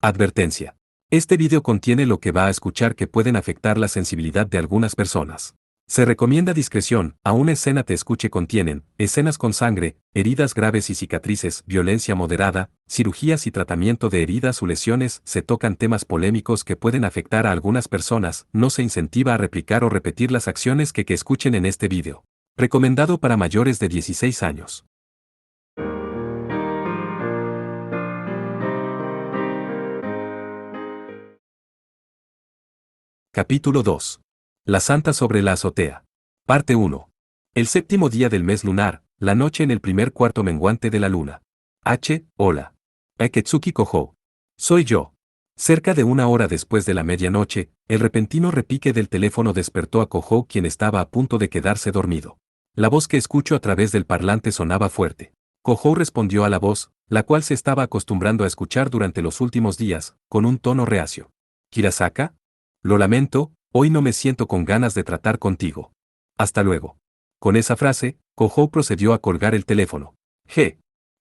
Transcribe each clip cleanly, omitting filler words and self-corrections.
Advertencia. Este video contiene lo que va a escuchar que pueden afectar la sensibilidad de algunas personas. Se recomienda discreción, aún escena te escuche contienen, escenas con sangre, heridas graves y cicatrices, violencia moderada, cirugías y tratamiento de heridas o lesiones, se tocan temas polémicos que pueden afectar a algunas personas, no se incentiva a replicar o repetir las acciones que escuchen en este video. Recomendado para mayores de 16 años. Capítulo 2. La Santa sobre la azotea. Parte 1. El séptimo día del mes lunar, la noche en el primer cuarto menguante de la luna. Hola. Aketsuki Kohou. Soy yo. Cerca de una hora después de la medianoche, el repentino repique del teléfono despertó a Kohou, quien estaba a punto de quedarse dormido. La voz que escucho a través del parlante sonaba fuerte. Kohou respondió a la voz, la cual se estaba acostumbrando a escuchar durante los últimos días, con un tono reacio. ¿Kirasaka? Lo lamento, hoy no me siento con ganas de tratar contigo. Hasta luego. Con esa frase, Kohou procedió a colgar el teléfono.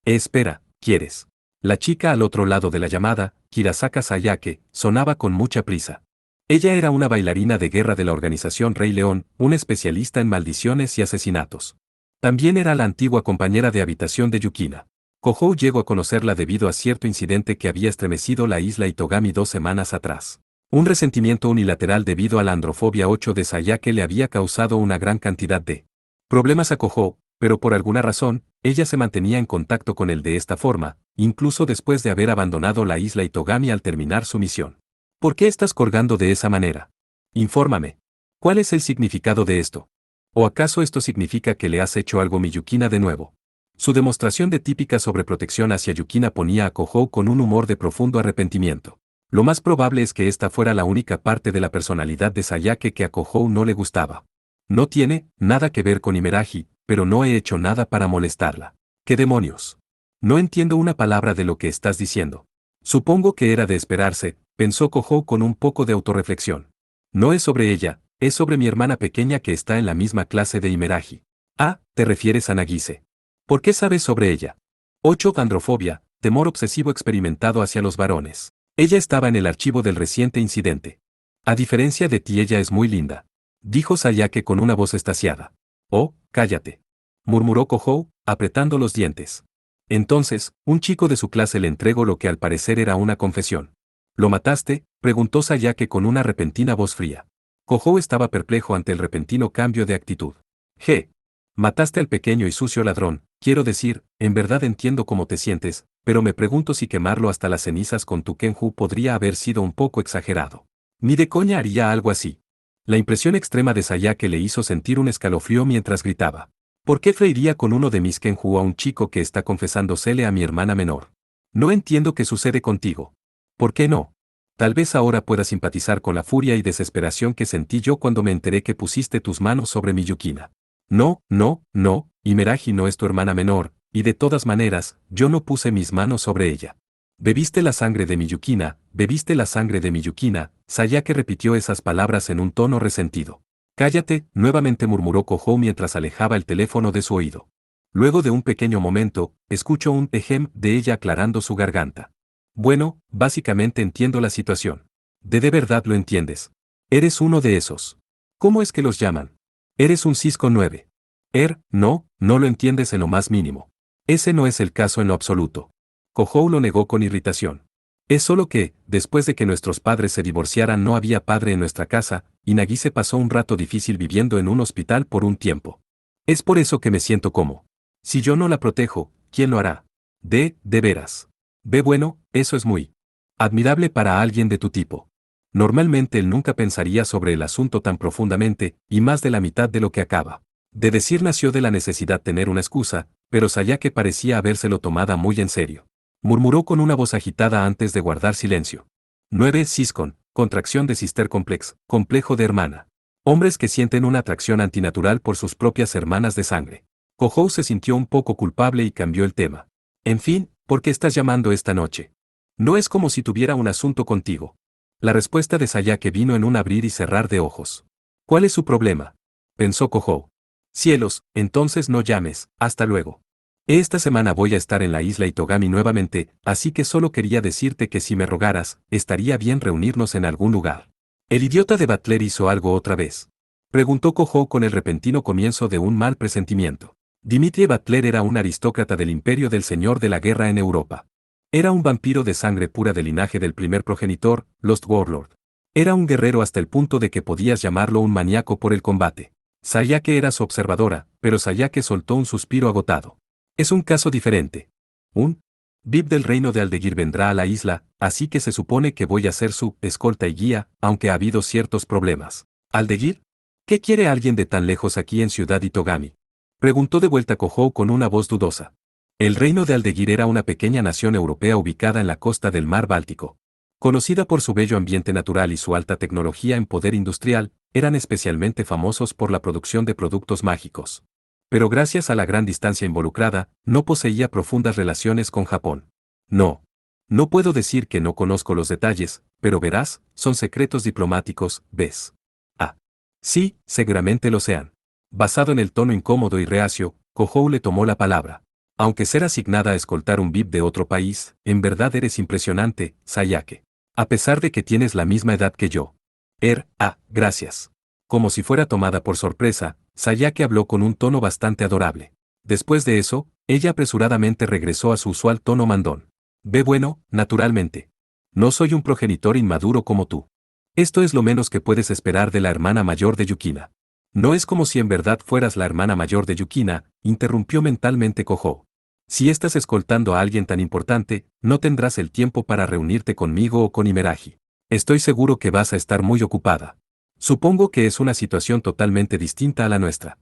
Espera, ¿quieres? La chica al otro lado de la llamada, Kirasaka Sayake, sonaba con mucha prisa. Ella era una bailarina de guerra de la organización Rey León, una especialista en maldiciones y asesinatos. También era la antigua compañera de habitación de Yukina. Kohou llegó a conocerla debido a cierto incidente que había estremecido la isla Itogami 2 semanas atrás. Un resentimiento unilateral debido a la androfobia 8 de Sayake le había causado una gran cantidad de problemas a Kohou, pero por alguna razón, ella se mantenía en contacto con él de esta forma, incluso después de haber abandonado la isla Itogami al terminar su misión. ¿Por qué estás colgando de esa manera? Infórmame. ¿Cuál es el significado de esto? ¿O acaso esto significa que le has hecho algo a Yukina de nuevo? Su demostración de típica sobreprotección hacia Yukina ponía a Kohou con un humor de profundo arrepentimiento. Lo más probable es que esta fuera la única parte de la personalidad de Sayake que a Kohou no le gustaba. No tiene nada que ver con Imeraji, pero no he hecho nada para molestarla. ¿Qué demonios? No entiendo una palabra de lo que estás diciendo. Supongo que era de esperarse, pensó Kohou con un poco de autorreflexión. No es sobre ella, es sobre mi hermana pequeña que está en la misma clase de Imeraji. Ah, ¿te refieres a Nagise? ¿Por qué sabes sobre ella? 8. Androfobia, temor obsesivo experimentado hacia los varones. Ella estaba en el archivo del reciente incidente. A diferencia de ti, ella es muy linda, dijo Sayake con una voz extasiada. Oh, cállate, murmuró Kohou, apretando los dientes. Entonces, un chico de su clase le entregó lo que al parecer era una confesión. ¿Lo mataste?, preguntó Sayake con una repentina voz fría. Kohou estaba perplejo ante el repentino cambio de actitud. Mataste al pequeño y sucio ladrón, quiero decir, en verdad entiendo cómo te sientes, pero me pregunto si quemarlo hasta las cenizas con tu Kenju podría haber sido un poco exagerado. Ni de coña haría algo así. La impresión extrema de Sayake le hizo sentir un escalofrío mientras gritaba. ¿Por qué freiría con uno de mis Kenju a un chico que está confesándosele a mi hermana menor? No entiendo qué sucede contigo. ¿Por qué no? Tal vez ahora pueda simpatizar con la furia y desesperación que sentí yo cuando me enteré que pusiste tus manos sobre mi Yukina. No, Imeraji no es tu hermana menor, y de todas maneras, yo no puse mis manos sobre ella. Bebiste la sangre de mi Yukina, bebiste la sangre de mi Yukina, Sayake repitió esas palabras en un tono resentido. Cállate, nuevamente murmuró Kohou mientras alejaba el teléfono de su oído. Luego de un pequeño momento, escuchó un ejem de ella aclarando su garganta. Bueno, básicamente entiendo la situación. ¿De verdad lo entiendes? Eres uno de esos. ¿Cómo es que los llaman? Eres un Cisco 9. No lo entiendes en lo más mínimo. Ese no es el caso en lo absoluto. Kohou lo negó con irritación. Es solo que, después de que nuestros padres se divorciaran no había padre en nuestra casa, y Nagise pasó un rato difícil viviendo en un hospital por un tiempo. Es por eso que me siento como. Si yo no la protejo, ¿quién lo hará? De veras. Bueno, eso es muy admirable para alguien de tu tipo. Normalmente él nunca pensaría sobre el asunto tan profundamente, y más de la mitad de lo que acaba de decir nació de la necesidad de tener una excusa, pero Sayake parecía habérselo tomada muy en serio. Murmuró con una voz agitada antes de guardar silencio. 9. Siscon, contracción de sister complex, complejo de hermana. Hombres que sienten una atracción antinatural por sus propias hermanas de sangre. Kohou se sintió un poco culpable y cambió el tema. En fin, ¿por qué estás llamando esta noche? No es como si tuviera un asunto contigo. La respuesta de Sayake vino en un abrir y cerrar de ojos. ¿Cuál es su problema?, pensó Kohou. Cielos, entonces no llames, hasta luego. Esta semana voy a estar en la isla Itogami nuevamente, así que solo quería decirte que si me rogaras, estaría bien reunirnos en algún lugar. ¿El idiota de Butler hizo algo otra vez? Preguntó Kojou con el repentino comienzo de un mal presentimiento. Dimitri Butler era un aristócrata del imperio del señor de la guerra en Europa. Era un vampiro de sangre pura del linaje del primer progenitor, Lost Warlord. Era un guerrero hasta el punto de que podías llamarlo un maníaco por el combate. Sayake era su observadora, pero Sayake soltó un suspiro agotado. Es un caso diferente. Un VIP del reino de Aldeguir vendrá a la isla, así que se supone que voy a ser su escolta y guía, aunque ha habido ciertos problemas. ¿Aldeguir? ¿Qué quiere alguien de tan lejos aquí en Ciudad Itogami? Preguntó de vuelta Kojou con una voz dudosa. El reino de Aldeguir era una pequeña nación europea ubicada en la costa del mar Báltico. Conocida por su bello ambiente natural y su alta tecnología en poder industrial, eran especialmente famosos por la producción de productos mágicos. Pero gracias a la gran distancia involucrada, no poseía profundas relaciones con Japón. No. No puedo decir que no conozco los detalles, pero verás, son secretos diplomáticos, ¿ves? Ah. Sí, seguramente lo sean. Basado en el tono incómodo y reacio, Kojou le tomó la palabra. Aunque ser asignada a escoltar un VIP de otro país, en verdad eres impresionante, Sayake. A pesar de que tienes la misma edad que yo. Gracias. Como si fuera tomada por sorpresa, Sayake habló con un tono bastante adorable. Después de eso, ella apresuradamente regresó a su usual tono mandón. Ve bueno, naturalmente. No soy un progenitor inmaduro como tú. Esto es lo menos que puedes esperar de la hermana mayor de Yukina. No es como si en verdad fueras la hermana mayor de Yukina, interrumpió mentalmente Kojou. Si estás escoltando a alguien tan importante, no tendrás el tiempo para reunirte conmigo o con Imeraji. Estoy seguro que vas a estar muy ocupada. Supongo que es una situación totalmente distinta a la nuestra.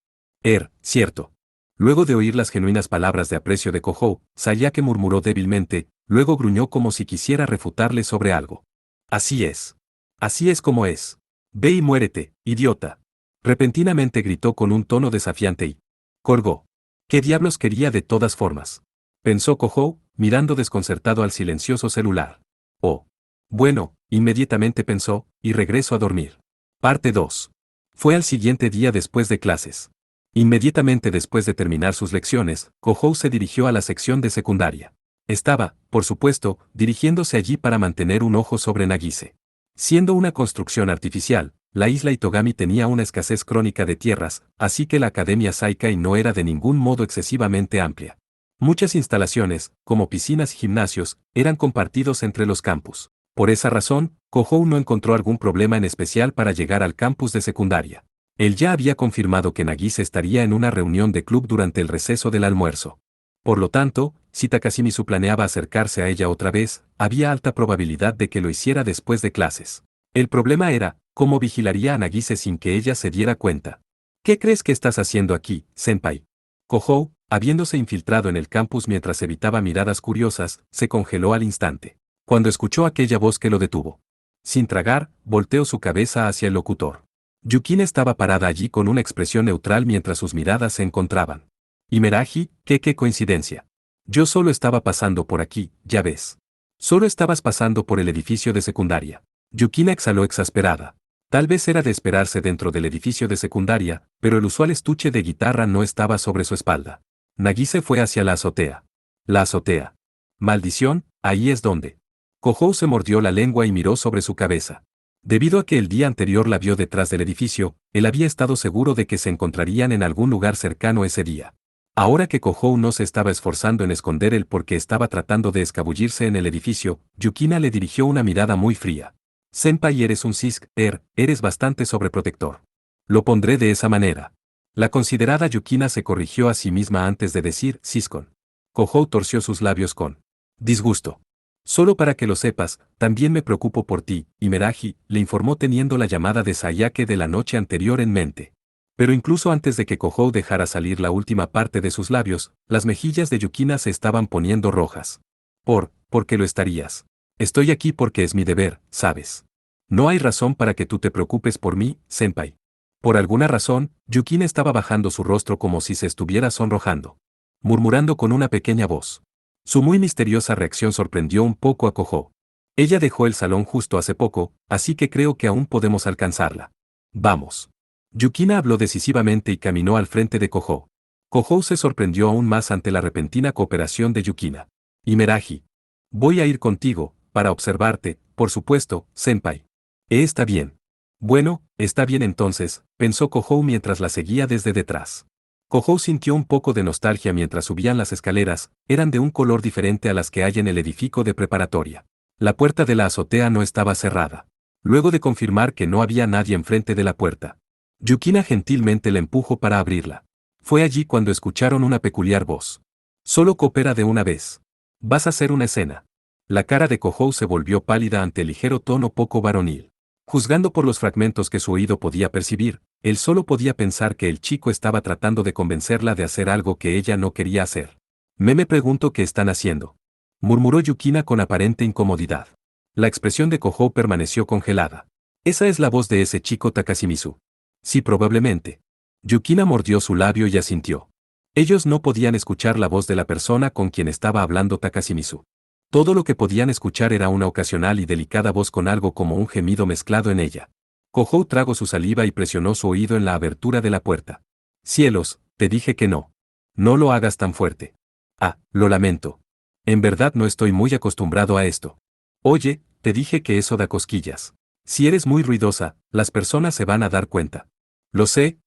Cierto. Luego de oír las genuinas palabras de aprecio de Kojou, Sayake murmuró débilmente, luego gruñó como si quisiera refutarle sobre algo. Así es. Así es como es. Ve y muérete, idiota. Repentinamente gritó con un tono desafiante y colgó. ¿Qué diablos quería de todas formas? Pensó Kojou, mirando desconcertado al silencioso celular. Oh. Bueno, inmediatamente pensó, y regreso a dormir. Parte 2. Fue al siguiente día después de clases. Inmediatamente después de terminar sus lecciones, Kojou se dirigió a la sección de secundaria. Estaba, por supuesto, dirigiéndose allí para mantener un ojo sobre Nagise. Siendo una construcción artificial, la isla Itogami tenía una escasez crónica de tierras, así que la Academia Saikai no era de ningún modo excesivamente amplia. Muchas instalaciones, como piscinas y gimnasios, eran compartidos entre los campus. Por esa razón, Kojou no encontró algún problema en especial para llegar al campus de secundaria. Él ya había confirmado que Nagise estaría en una reunión de club durante el receso del almuerzo. Por lo tanto, si Takashimizu planeaba acercarse a ella otra vez, había alta probabilidad de que lo hiciera después de clases. El problema era, ¿cómo vigilaría a Nagise sin que ella se diera cuenta? ¿Qué crees que estás haciendo aquí, senpai? Kojou, habiéndose infiltrado en el campus mientras evitaba miradas curiosas, se congeló al instante. Cuando escuchó aquella voz que lo detuvo. Sin tragar, volteó su cabeza hacia el locutor. Yukina estaba parada allí con una expresión neutral mientras sus miradas se encontraban. Imeraji, qué coincidencia. Yo solo estaba pasando por aquí, ya ves. Solo estabas pasando por el edificio de secundaria. Yukina exhaló exasperada. Tal vez era de esperarse dentro del edificio de secundaria, pero el usual estuche de guitarra no estaba sobre su espalda. Nagise fue hacia la azotea. La azotea. Maldición, ahí es donde. Kojou se mordió la lengua y miró sobre su cabeza. Debido a que el día anterior la vio detrás del edificio, él había estado seguro de que se encontrarían en algún lugar cercano ese día. Ahora que Kojou no se estaba esforzando en esconder el porque estaba tratando de escabullirse en el edificio, Yukina le dirigió una mirada muy fría. Senpai, eres un eres bastante sobreprotector. Lo pondré de esa manera. La considerada Yukina se corrigió a sí misma antes de decir Siskon. Kojou torció sus labios con disgusto. Solo para que lo sepas, también me preocupo por ti, Imeraji, le informó teniendo la llamada de Sayake de la noche anterior en mente. Pero incluso antes de que Kojou dejara salir la última parte de sus labios, las mejillas de Yukina se estaban poniendo rojas. ¿Por qué lo estarías? Estoy aquí porque es mi deber, ¿sabes? No hay razón para que tú te preocupes por mí, senpai. Por alguna razón, Yukina estaba bajando su rostro como si se estuviera sonrojando. Murmurando con una pequeña voz. Su muy misteriosa reacción sorprendió un poco a Kojou. Ella dejó el salón justo hace poco, así que creo que aún podemos alcanzarla. Vamos. Yukina habló decisivamente y caminó al frente de Kojou. Kohou se sorprendió aún más ante la repentina cooperación de Yukina. Imeraji. Voy a ir contigo, para observarte, por supuesto, senpai. Está bien. Bueno, está bien entonces, pensó Kohou mientras la seguía desde detrás. Kohou sintió un poco de nostalgia mientras subían las escaleras, eran de un color diferente a las que hay en el edificio de preparatoria. La puerta de la azotea no estaba cerrada. Luego de confirmar que no había nadie enfrente de la puerta, Yukina gentilmente la empujó para abrirla. Fue allí cuando escucharon una peculiar voz. Solo coopera de una vez. Vas a hacer una escena. La cara de Kohou se volvió pálida ante el ligero tono poco varonil. Juzgando por los fragmentos que su oído podía percibir, él solo podía pensar que el chico estaba tratando de convencerla de hacer algo que ella no quería hacer. Me pregunto qué están haciendo, murmuró Yukina con aparente incomodidad. La expresión de Kohou permaneció congelada. Esa es la voz de ese chico Takashimizu. Sí, probablemente. Yukina mordió su labio y asintió. Ellos no podían escuchar la voz de la persona con quien estaba hablando Takashimizu. Todo lo que podían escuchar era una ocasional y delicada voz con algo como un gemido mezclado en ella. Kohou tragó su saliva y presionó su oído en la abertura de la puerta. Cielos, te dije que no. No lo hagas tan fuerte. Ah, lo lamento. En verdad no estoy muy acostumbrado a esto. Oye, te dije que eso da cosquillas. Si eres muy ruidosa, las personas se van a dar cuenta. Lo sé,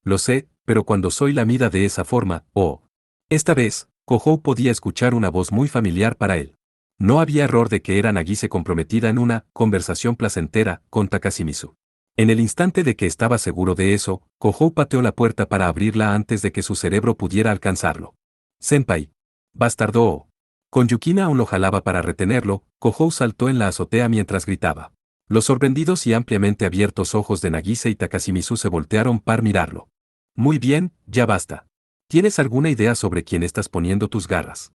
pero cuando soy lamida de esa forma, oh. Esta vez, Kohou podía escuchar una voz muy familiar para él. No había error de que era Nagise comprometida en una conversación placentera con Takashimizu. En el instante de que estaba seguro de eso, Kohou pateó la puerta para abrirla antes de que su cerebro pudiera alcanzarlo. Senpai. Bastardo. Con Yukina aún lo jalaba para retenerlo, Kohou saltó en la azotea mientras gritaba. Los sorprendidos y ampliamente abiertos ojos de Nagise y Takashimizu se voltearon para mirarlo. Muy bien, ya basta. ¿Tienes alguna idea sobre quién estás poniendo tus garras?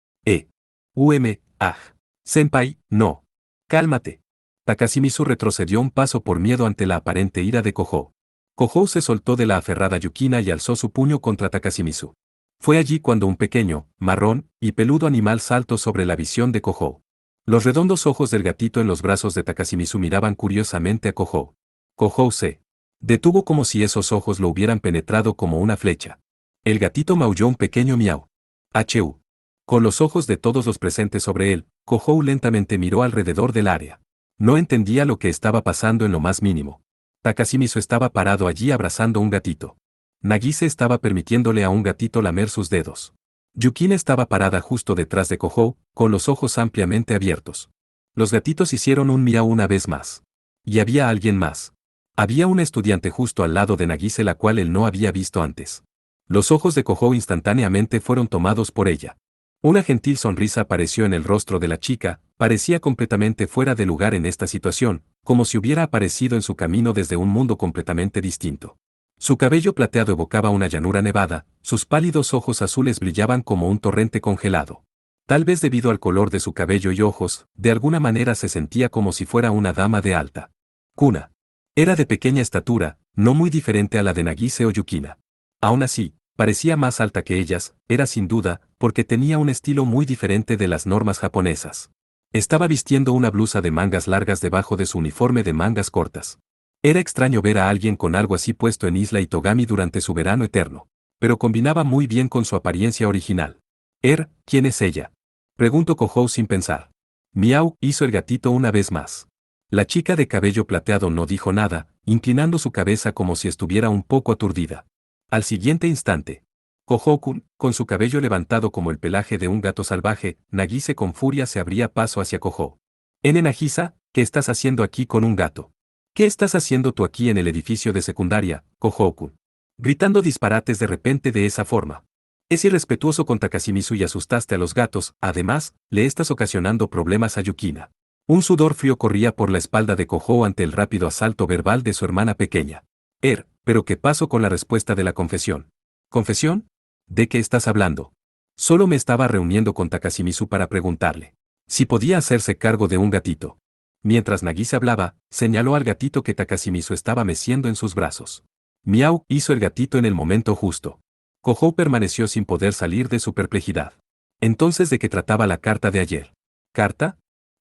Ah. Senpai, no. Cálmate. Takashimizu retrocedió un paso por miedo ante la aparente ira de Kohou. Kohou se soltó de la aferrada Yukina y alzó su puño contra Takashimizu. Fue allí cuando un pequeño, marrón y peludo animal saltó sobre la visión de Kohou. Los redondos ojos del gatito en los brazos de Takashimizu miraban curiosamente a Kohou. Kohou se detuvo como si esos ojos lo hubieran penetrado como una flecha. El gatito maulló un pequeño miau. H.U. Con los ojos de todos los presentes sobre él, Kohou lentamente miró alrededor del área. No entendía lo que estaba pasando en lo más mínimo. Takashimizu estaba parado allí abrazando un gatito. Nagise estaba permitiéndole a un gatito lamer sus dedos. Yukina estaba parada justo detrás de Kohou, con los ojos ampliamente abiertos. Los gatitos hicieron un miau una vez más. Y había alguien más. Había una estudiante justo al lado de Nagise la cual él no había visto antes. Los ojos de Kohou instantáneamente fueron tomados por ella. Una gentil sonrisa apareció en el rostro de la chica, parecía completamente fuera de lugar en esta situación, como si hubiera aparecido en su camino desde un mundo completamente distinto. Su cabello plateado evocaba una llanura nevada, sus pálidos ojos azules brillaban como un torrente congelado. Tal vez debido al color de su cabello y ojos, de alguna manera se sentía como si fuera una dama de alta cuna. Era de pequeña estatura, no muy diferente a la de Nagise o Yukina. Aún así, parecía más alta que ellas, era sin duda, porque tenía un estilo muy diferente de las normas japonesas. Estaba vistiendo una blusa de mangas largas debajo de su uniforme de mangas cortas. Era extraño ver a alguien con algo así puesto en Isla Itogami durante su verano eterno, pero combinaba muy bien con su apariencia original. ¿Quién es ella? Preguntó Kohou sin pensar. Miau, hizo el gatito una vez más. La chica de cabello plateado no dijo nada, inclinando su cabeza como si estuviera un poco aturdida. Al siguiente instante, Kohou-kun, con su cabello levantado como el pelaje de un gato salvaje, Nagise con furia se abría paso hacia Kohou. Nagisa, ¿qué estás haciendo aquí con un gato? ¿Qué estás haciendo tú aquí en el edificio de secundaria, Kohou-kun? Gritando disparates de repente de esa forma. Es irrespetuoso con Takashimizu y asustaste a los gatos, además, le estás ocasionando problemas a Yukina. Un sudor frío corría por la espalda de Kohou ante el rápido asalto verbal de su hermana pequeña. ¿Pero qué pasó con la respuesta de la confesión? ¿Confesión? ¿De qué estás hablando? Solo me estaba reuniendo con Takashimizu para preguntarle si podía hacerse cargo de un gatito. Mientras Nagise hablaba, señaló al gatito que Takashimizu estaba meciendo en sus brazos. Miau, hizo el gatito en el momento justo. Kohou permaneció sin poder salir de su perplejidad. Entonces, ¿de qué trataba la carta de ayer? ¿Carta?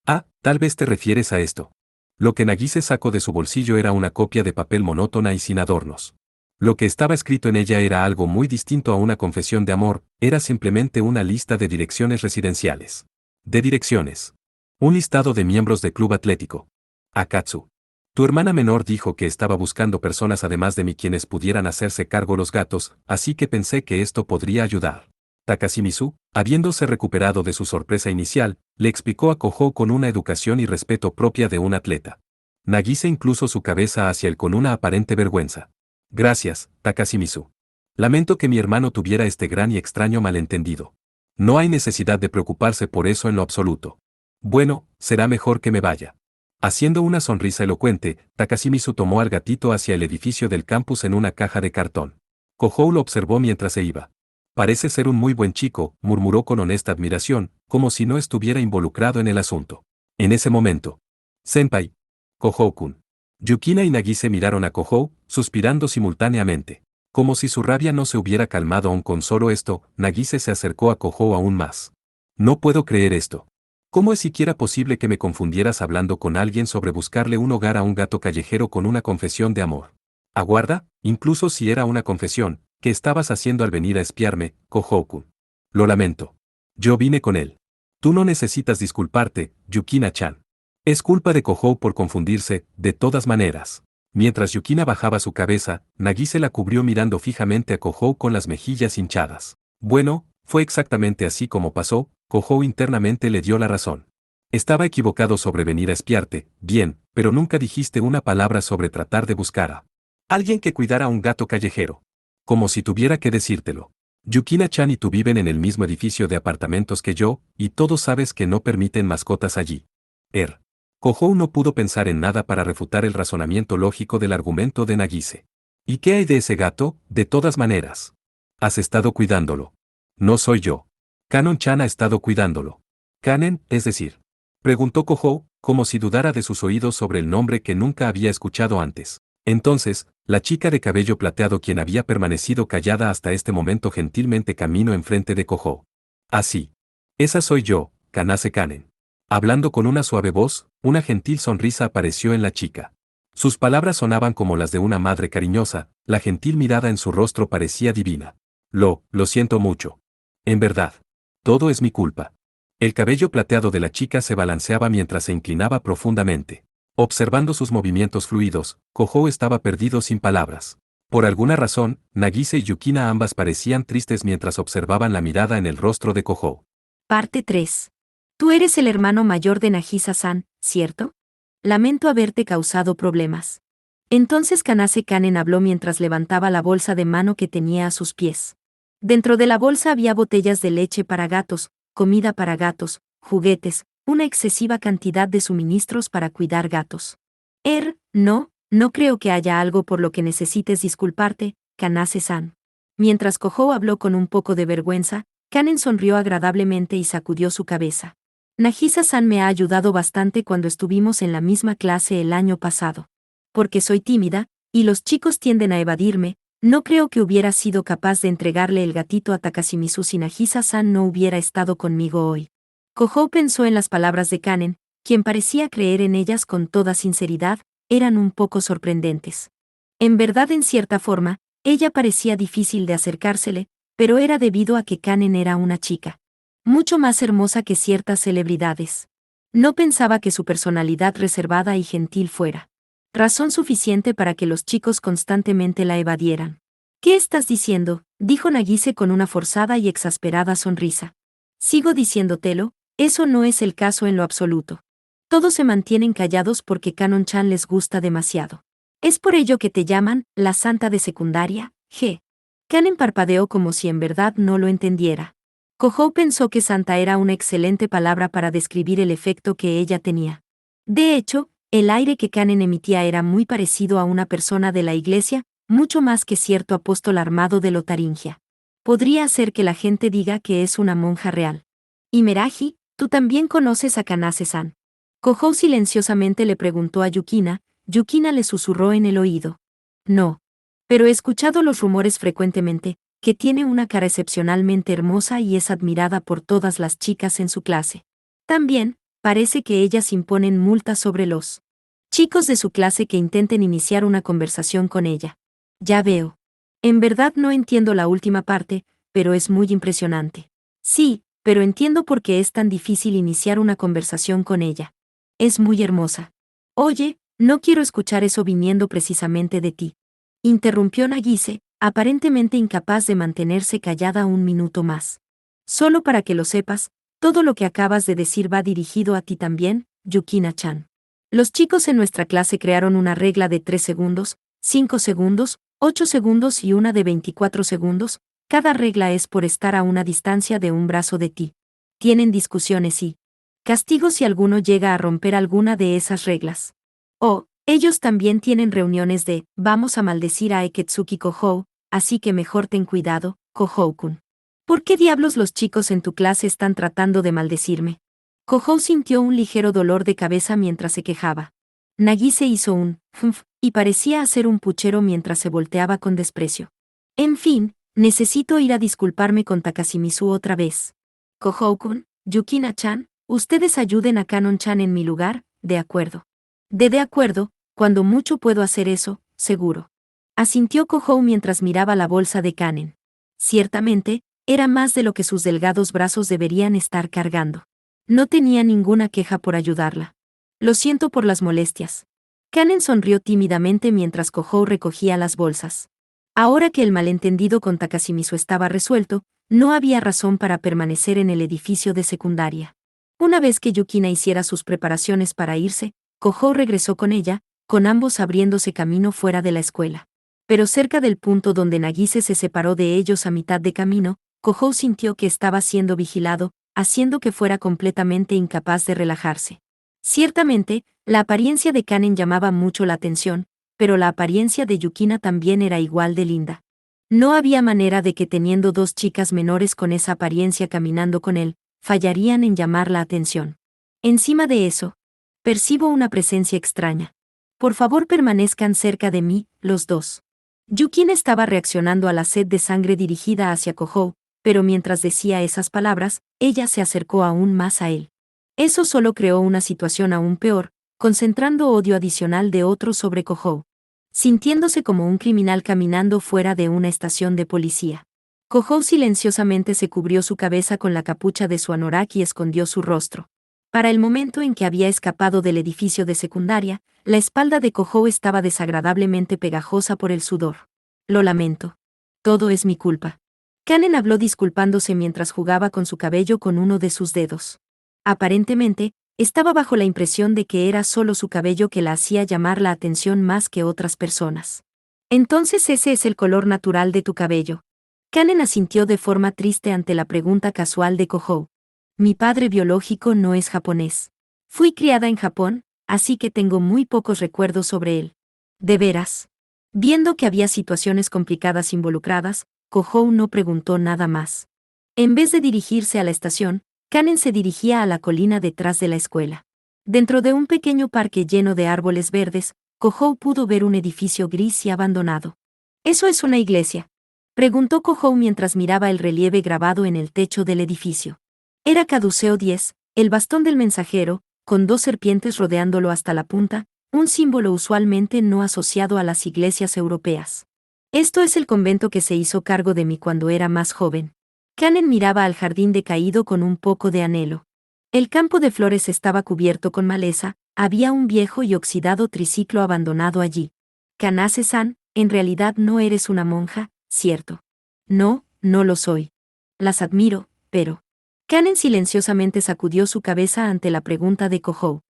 Ah, tal vez te refieres a esto. Lo que Nagise sacó de su bolsillo era una copia de papel monótona y sin adornos. Lo que estaba escrito en ella era algo muy distinto a una confesión de amor, era simplemente una lista de direcciones residenciales. De direcciones. Un listado de miembros de club atlético. Akatsu. Tu hermana menor dijo que estaba buscando personas además de mí quienes pudieran hacerse cargo los gatos, así que pensé que esto podría ayudar. Takashimizu, habiéndose recuperado de su sorpresa inicial, le explicó a Kohou con una educación y respeto propia de un atleta. Nagise incluso su cabeza hacia él con una aparente vergüenza. Gracias, Takashimizu. Lamento que mi hermano tuviera este gran y extraño malentendido. No hay necesidad de preocuparse por eso en lo absoluto. Bueno, será mejor que me vaya. Haciendo una sonrisa elocuente, Takashimizu tomó al gatito hacia el edificio del campus en una caja de cartón. Kohou lo observó mientras se iba. Parece ser un muy buen chico, murmuró con honesta admiración, como si no estuviera involucrado en el asunto. En ese momento. Senpai. Kohou-kun. Yukina y Nagise miraron a Kohou, suspirando simultáneamente. Como si su rabia no se hubiera calmado aún con solo esto, Nagise se acercó a Kohou aún más. No puedo creer esto. ¿Cómo es siquiera posible que me confundieras hablando con alguien sobre buscarle un hogar a un gato callejero con una confesión de amor? Aguarda, incluso si era una confesión, ¿qué estabas haciendo al venir a espiarme, Kohou-kun? Lo lamento. Yo vine con él. Tú no necesitas disculparte, Yukina-chan. Es culpa de Kohou por confundirse, de todas maneras. Mientras Yukina bajaba su cabeza, Nagise la cubrió mirando fijamente a Kohou con las mejillas hinchadas. Bueno, fue exactamente así como pasó, Kohou internamente le dio la razón. Estaba equivocado sobre venir a espiarte, bien, pero nunca dijiste una palabra sobre tratar de buscar a alguien que cuidara a un gato callejero. Como si tuviera que decírtelo. Yukina-chan y tú viven en el mismo edificio de apartamentos que yo, y todos sabes que no permiten mascotas allí. Kohou no pudo pensar en nada para refutar el razonamiento lógico del argumento de Nagise. ¿Y qué hay de ese gato, de todas maneras? Has estado cuidándolo. No soy yo. Kanon-chan ha estado cuidándolo. ¿Kanen, es decir? Preguntó Kohou, como si dudara de sus oídos sobre el nombre que nunca había escuchado antes. Entonces, la chica de cabello plateado quien había permanecido callada hasta este momento gentilmente caminó enfrente de Kohou. Así. Esa soy yo, Kanase Kanen. Hablando con una suave voz, una gentil sonrisa apareció en la chica. Sus palabras sonaban como las de una madre cariñosa, la gentil mirada en su rostro parecía divina. Lo siento mucho. En verdad. Todo es mi culpa. El cabello plateado de la chica se balanceaba mientras se inclinaba profundamente. Observando sus movimientos fluidos, Kohou estaba perdido sin palabras. Por alguna razón, Nagise y Yukina ambas parecían tristes mientras observaban la mirada en el rostro de Kohou. Parte 3. Tú eres el hermano mayor de Nagisa-san, ¿cierto? Lamento haberte causado problemas. Entonces Kanase Kanen habló mientras levantaba la bolsa de mano que tenía a sus pies. Dentro de la bolsa había botellas de leche para gatos, comida para gatos, juguetes, una excesiva cantidad de suministros para cuidar gatos. No creo que haya algo por lo que necesites disculparte, Kanase-san. Mientras Kohou habló con un poco de vergüenza, Kanen sonrió agradablemente y sacudió su cabeza. Nagisa-san me ha ayudado bastante cuando estuvimos en la misma clase el año pasado. Porque soy tímida, y los chicos tienden a evadirme, no creo que hubiera sido capaz de entregarle el gatito a Takashimizu si Nagisa-san no hubiera estado conmigo hoy. Kohou pensó en las palabras de Kanen, quien parecía creer en ellas con toda sinceridad, eran un poco sorprendentes. En verdad, en cierta forma, ella parecía difícil de acercársele, pero era debido a que Kanen era una chica mucho más hermosa que ciertas celebridades. No pensaba que su personalidad reservada y gentil fuera razón suficiente para que los chicos constantemente la evadieran. ¿Qué estás diciendo?, dijo Nagise con una forzada y exasperada sonrisa. Sigo diciéndotelo, eso no es el caso en lo absoluto. Todos se mantienen callados porque Kanon-chan les gusta demasiado. ¿Es por ello que te llaman la santa de secundaria? Kanen parpadeó como si en verdad no lo entendiera. Kohou pensó que santa era una excelente palabra para describir el efecto que ella tenía. De hecho, el aire que Kanen emitía era muy parecido a una persona de la iglesia, mucho más que cierto apóstol armado de Lotaringia. Podría hacer que la gente diga que es una monja real. Y Meragi, tú también conoces a Kanase-san. Kohou silenciosamente le preguntó a Yukina, Yukina le susurró en el oído. No. Pero he escuchado los rumores frecuentemente, que tiene una cara excepcionalmente hermosa y es admirada por todas las chicas en su clase. También, parece que ellas imponen multas sobre los chicos de su clase que intenten iniciar una conversación con ella. Ya veo. En verdad no entiendo la última parte, pero es muy impresionante. Sí, pero entiendo por qué es tan difícil iniciar una conversación con ella. Es muy hermosa. Oye, no quiero escuchar eso viniendo precisamente de ti. Interrumpió Nagise, aparentemente incapaz de mantenerse callada un minuto más. Solo para que lo sepas, todo lo que acabas de decir va dirigido a ti también, Yukina-chan. Los chicos en nuestra clase crearon una regla de 3 segundos, 5 segundos, 8 segundos y una de 24 segundos. Cada regla es por estar a una distancia de un brazo de ti. Tienen discusiones y castigos si alguno llega a romper alguna de esas reglas. Oh, ellos también tienen reuniones de vamos a maldecir a Eketsuki Kohou, así que mejor ten cuidado, Kohou-kun. ¿Por qué diablos los chicos en tu clase están tratando de maldecirme? Kohou sintió un ligero dolor de cabeza mientras se quejaba. Nagise hizo un "humph" y parecía hacer un puchero mientras se volteaba con desprecio. En fin, necesito ir a disculparme con Takashimizu otra vez. Kohou-kun, Yukina-chan, ustedes ayuden a Kanon-chan en mi lugar, de acuerdo. De acuerdo, cuando mucho puedo hacer eso, seguro. Asintió Kohou mientras miraba la bolsa de Kanen. Ciertamente, era más de lo que sus delgados brazos deberían estar cargando. No tenía ninguna queja por ayudarla. Lo siento por las molestias. Kanen sonrió tímidamente mientras Kohou recogía las bolsas. Ahora que el malentendido con Takashimizu estaba resuelto, no había razón para permanecer en el edificio de secundaria. Una vez que Yukina hiciera sus preparaciones para irse, Kohou regresó con ella, con ambos abriéndose camino fuera de la escuela. Pero cerca del punto donde Nagise se separó de ellos a mitad de camino, Kohou sintió que estaba siendo vigilado, haciendo que fuera completamente incapaz de relajarse. Ciertamente, la apariencia de Kanen llamaba mucho la atención, pero la apariencia de Yukina también era igual de linda. No había manera de que teniendo 2 chicas menores con esa apariencia caminando con él, fallarían en llamar la atención. Encima de eso, percibo una presencia extraña. Por favor permanezcan cerca de mí, los dos. Yukina estaba reaccionando a la sed de sangre dirigida hacia Kohou, pero mientras decía esas palabras, ella se acercó aún más a él. Eso solo creó una situación aún peor, concentrando odio adicional de otro sobre Kohou. Sintiéndose como un criminal caminando fuera de una estación de policía. Kohou silenciosamente se cubrió su cabeza con la capucha de su anorak y escondió su rostro. Para el momento en que había escapado del edificio de secundaria, la espalda de Kohou estaba desagradablemente pegajosa por el sudor. Lo lamento. Todo es mi culpa. Kanen habló disculpándose mientras jugaba con su cabello con uno de sus dedos. Aparentemente, estaba bajo la impresión de que era solo su cabello que la hacía llamar la atención más que otras personas. Entonces ese es el color natural de tu cabello. Kanen asintió de forma triste ante la pregunta casual de Kohou. Mi padre biológico no es japonés. Fui criada en Japón, así que tengo muy pocos recuerdos sobre él. ¿De veras? Viendo que había situaciones complicadas involucradas, Kohou no preguntó nada más. En vez de dirigirse a la estación, Kanen se dirigía a la colina detrás de la escuela. Dentro de un pequeño parque lleno de árboles verdes, Kohou pudo ver un edificio gris y abandonado. ¿Eso es una iglesia?, preguntó Kohou mientras miraba el relieve grabado en el techo del edificio. Era Caduceo 10, el bastón del mensajero, con 2 serpientes rodeándolo hasta la punta, un símbolo usualmente no asociado a las iglesias europeas. Esto es el convento que se hizo cargo de mí cuando era más joven. Kanen miraba al jardín decaído con un poco de anhelo. El campo de flores estaba cubierto con maleza, había un viejo y oxidado triciclo abandonado allí. Kanase-san, en realidad no eres una monja, ¿cierto? No, no lo soy. Las admiro, pero... Kanen silenciosamente sacudió su cabeza ante la pregunta de Kohou.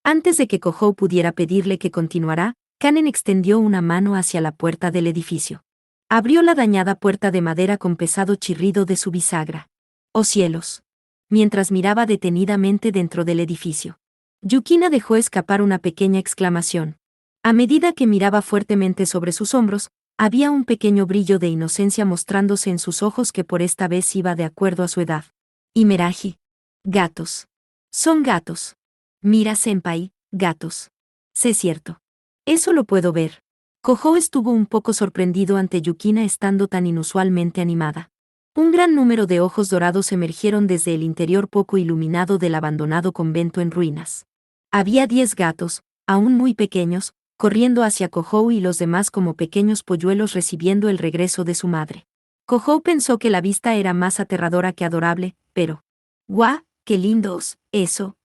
Antes de que Kohou pudiera pedirle que continuara, Kanen extendió una mano hacia la puerta del edificio. Abrió la dañada puerta de madera con pesado chirrido de su bisagra. ¡Oh cielos! Mientras miraba detenidamente dentro del edificio. Yukina dejó escapar una pequeña exclamación. A medida que miraba fuertemente sobre sus hombros, había un pequeño brillo de inocencia mostrándose en sus ojos que por esta vez iba de acuerdo a su edad. Imeraji. Gatos. Son gatos. Mira, senpai, gatos. Sé cierto. Eso lo puedo ver. Kohou estuvo un poco sorprendido ante Yukina estando tan inusualmente animada. Un gran número de ojos dorados emergieron desde el interior poco iluminado del abandonado convento en ruinas. Había 10 gatos, aún muy pequeños, corriendo hacia Kohou y los demás como pequeños polluelos recibiendo el regreso de su madre. Kohou pensó que la vista era más aterradora que adorable, pero... ¡guau! ¡Qué lindos! Eso.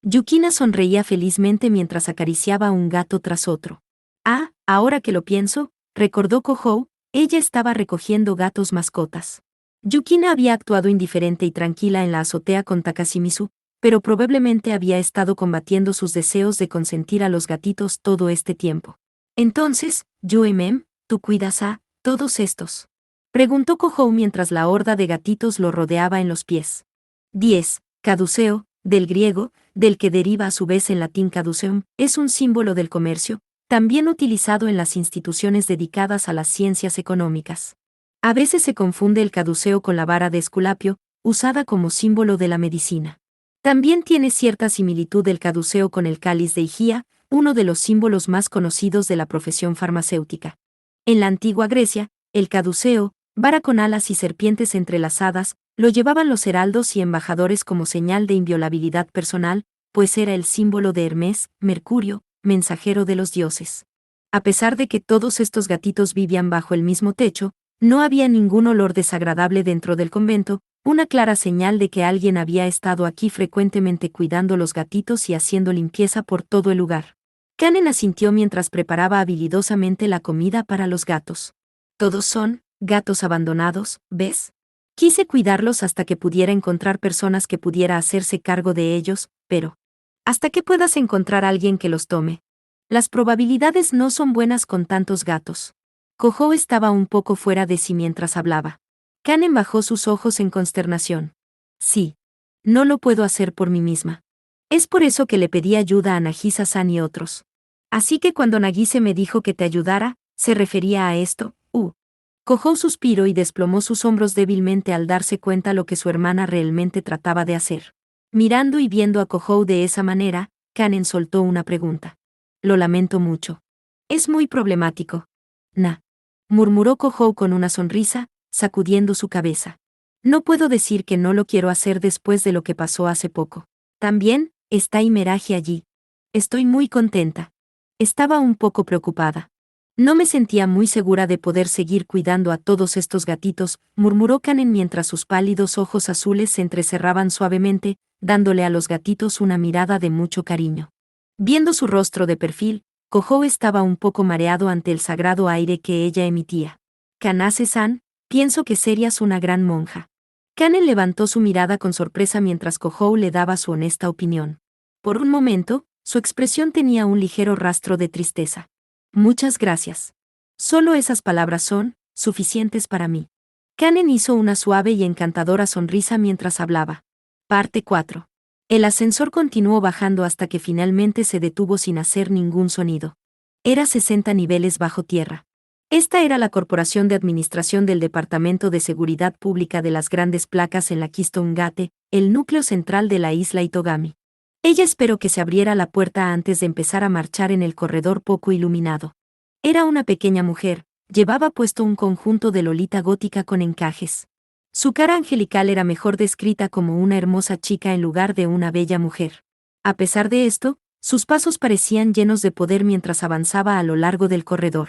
Yukina sonreía felizmente mientras acariciaba a un gato tras otro. Ah, ahora que lo pienso, recordó Kohou, ella estaba recogiendo gatos mascotas. Yukina había actuado indiferente y tranquila en la azotea con Takashimizu, pero probablemente había estado combatiendo sus deseos de consentir a los gatitos todo este tiempo. Entonces, Yue-mem, ¿tú cuidas a todos estos? Preguntó Kohou mientras la horda de gatitos lo rodeaba en los pies. 10. Caduceo, del griego, del que deriva a su vez en latín caduceum, es un símbolo del comercio, también utilizado en las instituciones dedicadas a las ciencias económicas. A veces se confunde el caduceo con la vara de Esculapio, usada como símbolo de la medicina. También tiene cierta similitud el caduceo con el cáliz de Higía, uno de los símbolos más conocidos de la profesión farmacéutica. En la antigua Grecia, el caduceo, vara con alas y serpientes entrelazadas, lo llevaban los heraldos y embajadores como señal de inviolabilidad personal, pues era el símbolo de Hermes, Mercurio, mensajero de los dioses. A pesar de que todos estos gatitos vivían bajo el mismo techo, no había ningún olor desagradable dentro del convento, una clara señal de que alguien había estado aquí frecuentemente cuidando los gatitos y haciendo limpieza por todo el lugar. Kanen asintió mientras preparaba habilidosamente la comida para los gatos. Todos son gatos abandonados, ¿ves? Quise cuidarlos hasta que pudiera encontrar personas que pudiera hacerse cargo de ellos, pero... hasta que puedas encontrar a alguien que los tome. Las probabilidades no son buenas con tantos gatos. Kohou estaba un poco fuera de sí mientras hablaba. Kanen bajó sus ojos en consternación. Sí. No lo puedo hacer por mí misma. Es por eso que le pedí ayuda a Nagisa-san y otros. Así que cuando Nagise me dijo que te ayudara, se refería a esto. Kohou suspiró y desplomó sus hombros débilmente al darse cuenta lo que su hermana realmente trataba de hacer. Mirando y viendo a Kohou de esa manera, Kanen soltó una pregunta. Lo lamento mucho. Es muy problemático. Murmuró Kohou con una sonrisa, sacudiendo su cabeza. No puedo decir que no lo quiero hacer después de lo que pasó hace poco. También, está Imeraji allí. Estoy muy contenta. Estaba un poco preocupada. No me sentía muy segura de poder seguir cuidando a todos estos gatitos, murmuró Kanen mientras sus pálidos ojos azules se entrecerraban suavemente, dándole a los gatitos una mirada de mucho cariño. Viendo su rostro de perfil, Kohou estaba un poco mareado ante el sagrado aire que ella emitía. Kanase-san, pienso que serías una gran monja. Kanen levantó su mirada con sorpresa mientras Kohou le daba su honesta opinión. Por un momento, su expresión tenía un ligero rastro de tristeza. Muchas gracias. Solo esas palabras son suficientes para mí. Kanen hizo una suave y encantadora sonrisa mientras hablaba. Parte 4. El ascensor continuó bajando hasta que finalmente se detuvo sin hacer ningún sonido. Era 60 niveles bajo tierra. Esta era la Corporación de Administración del Departamento de Seguridad Pública de las Grandes Placas en la Keystone Gate, el núcleo central de la isla Itogami. Ella esperó que se abriera la puerta antes de empezar a marchar en el corredor poco iluminado. Era una pequeña mujer, llevaba puesto un conjunto de lolita gótica con encajes. Su cara angelical era mejor descrita como una hermosa chica en lugar de una bella mujer. A pesar de esto, sus pasos parecían llenos de poder mientras avanzaba a lo largo del corredor.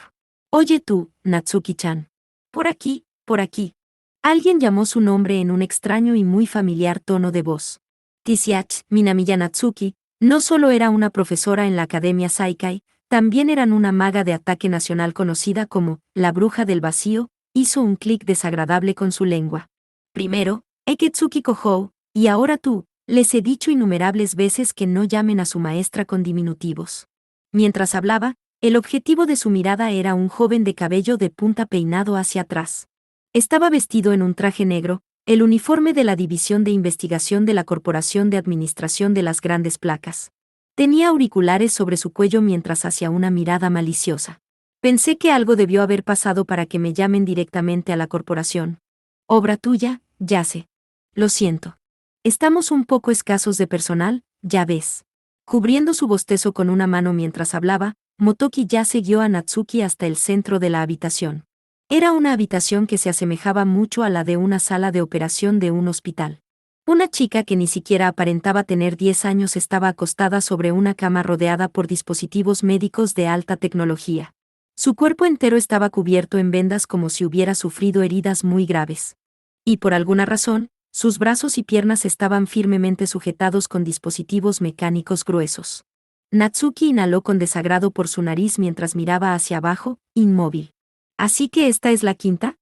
Oye tú, Natsuki-chan. Por aquí, por aquí. Alguien llamó su nombre en un extraño y muy familiar tono de voz. Tisiach, Minamiya Natsuki, no solo era una profesora en la Academia Saikai, también eran una maga de ataque nacional conocida como la Bruja del Vacío, hizo un clic desagradable con su lengua. Primero, Eketsuki Kohou, y ahora tú, les he dicho innumerables veces que no llamen a su maestra con diminutivos. Mientras hablaba, el objetivo de su mirada era un joven de cabello de punta peinado hacia atrás. Estaba vestido en un traje negro, el uniforme de la División de Investigación de la Corporación de Administración de las Grandes Placas. Tenía auriculares sobre su cuello mientras hacía una mirada maliciosa. Pensé que algo debió haber pasado para que me llamen directamente a la corporación. Obra tuya, ya sé. Lo siento. Estamos un poco escasos de personal, ya ves. Cubriendo su bostezo con una mano mientras hablaba, Motoki ya siguió a Natsuki hasta el centro de la habitación. Era una habitación que se asemejaba mucho a la de una sala de operación de un hospital. Una chica que ni siquiera aparentaba tener 10 años estaba acostada sobre una cama rodeada por dispositivos médicos de alta tecnología. Su cuerpo entero estaba cubierto en vendas como si hubiera sufrido heridas muy graves. Y por alguna razón, sus brazos y piernas estaban firmemente sujetados con dispositivos mecánicos gruesos. Natsuki inhaló con desagrado por su nariz mientras miraba hacia abajo, inmóvil. ¿Así que esta es la quinta?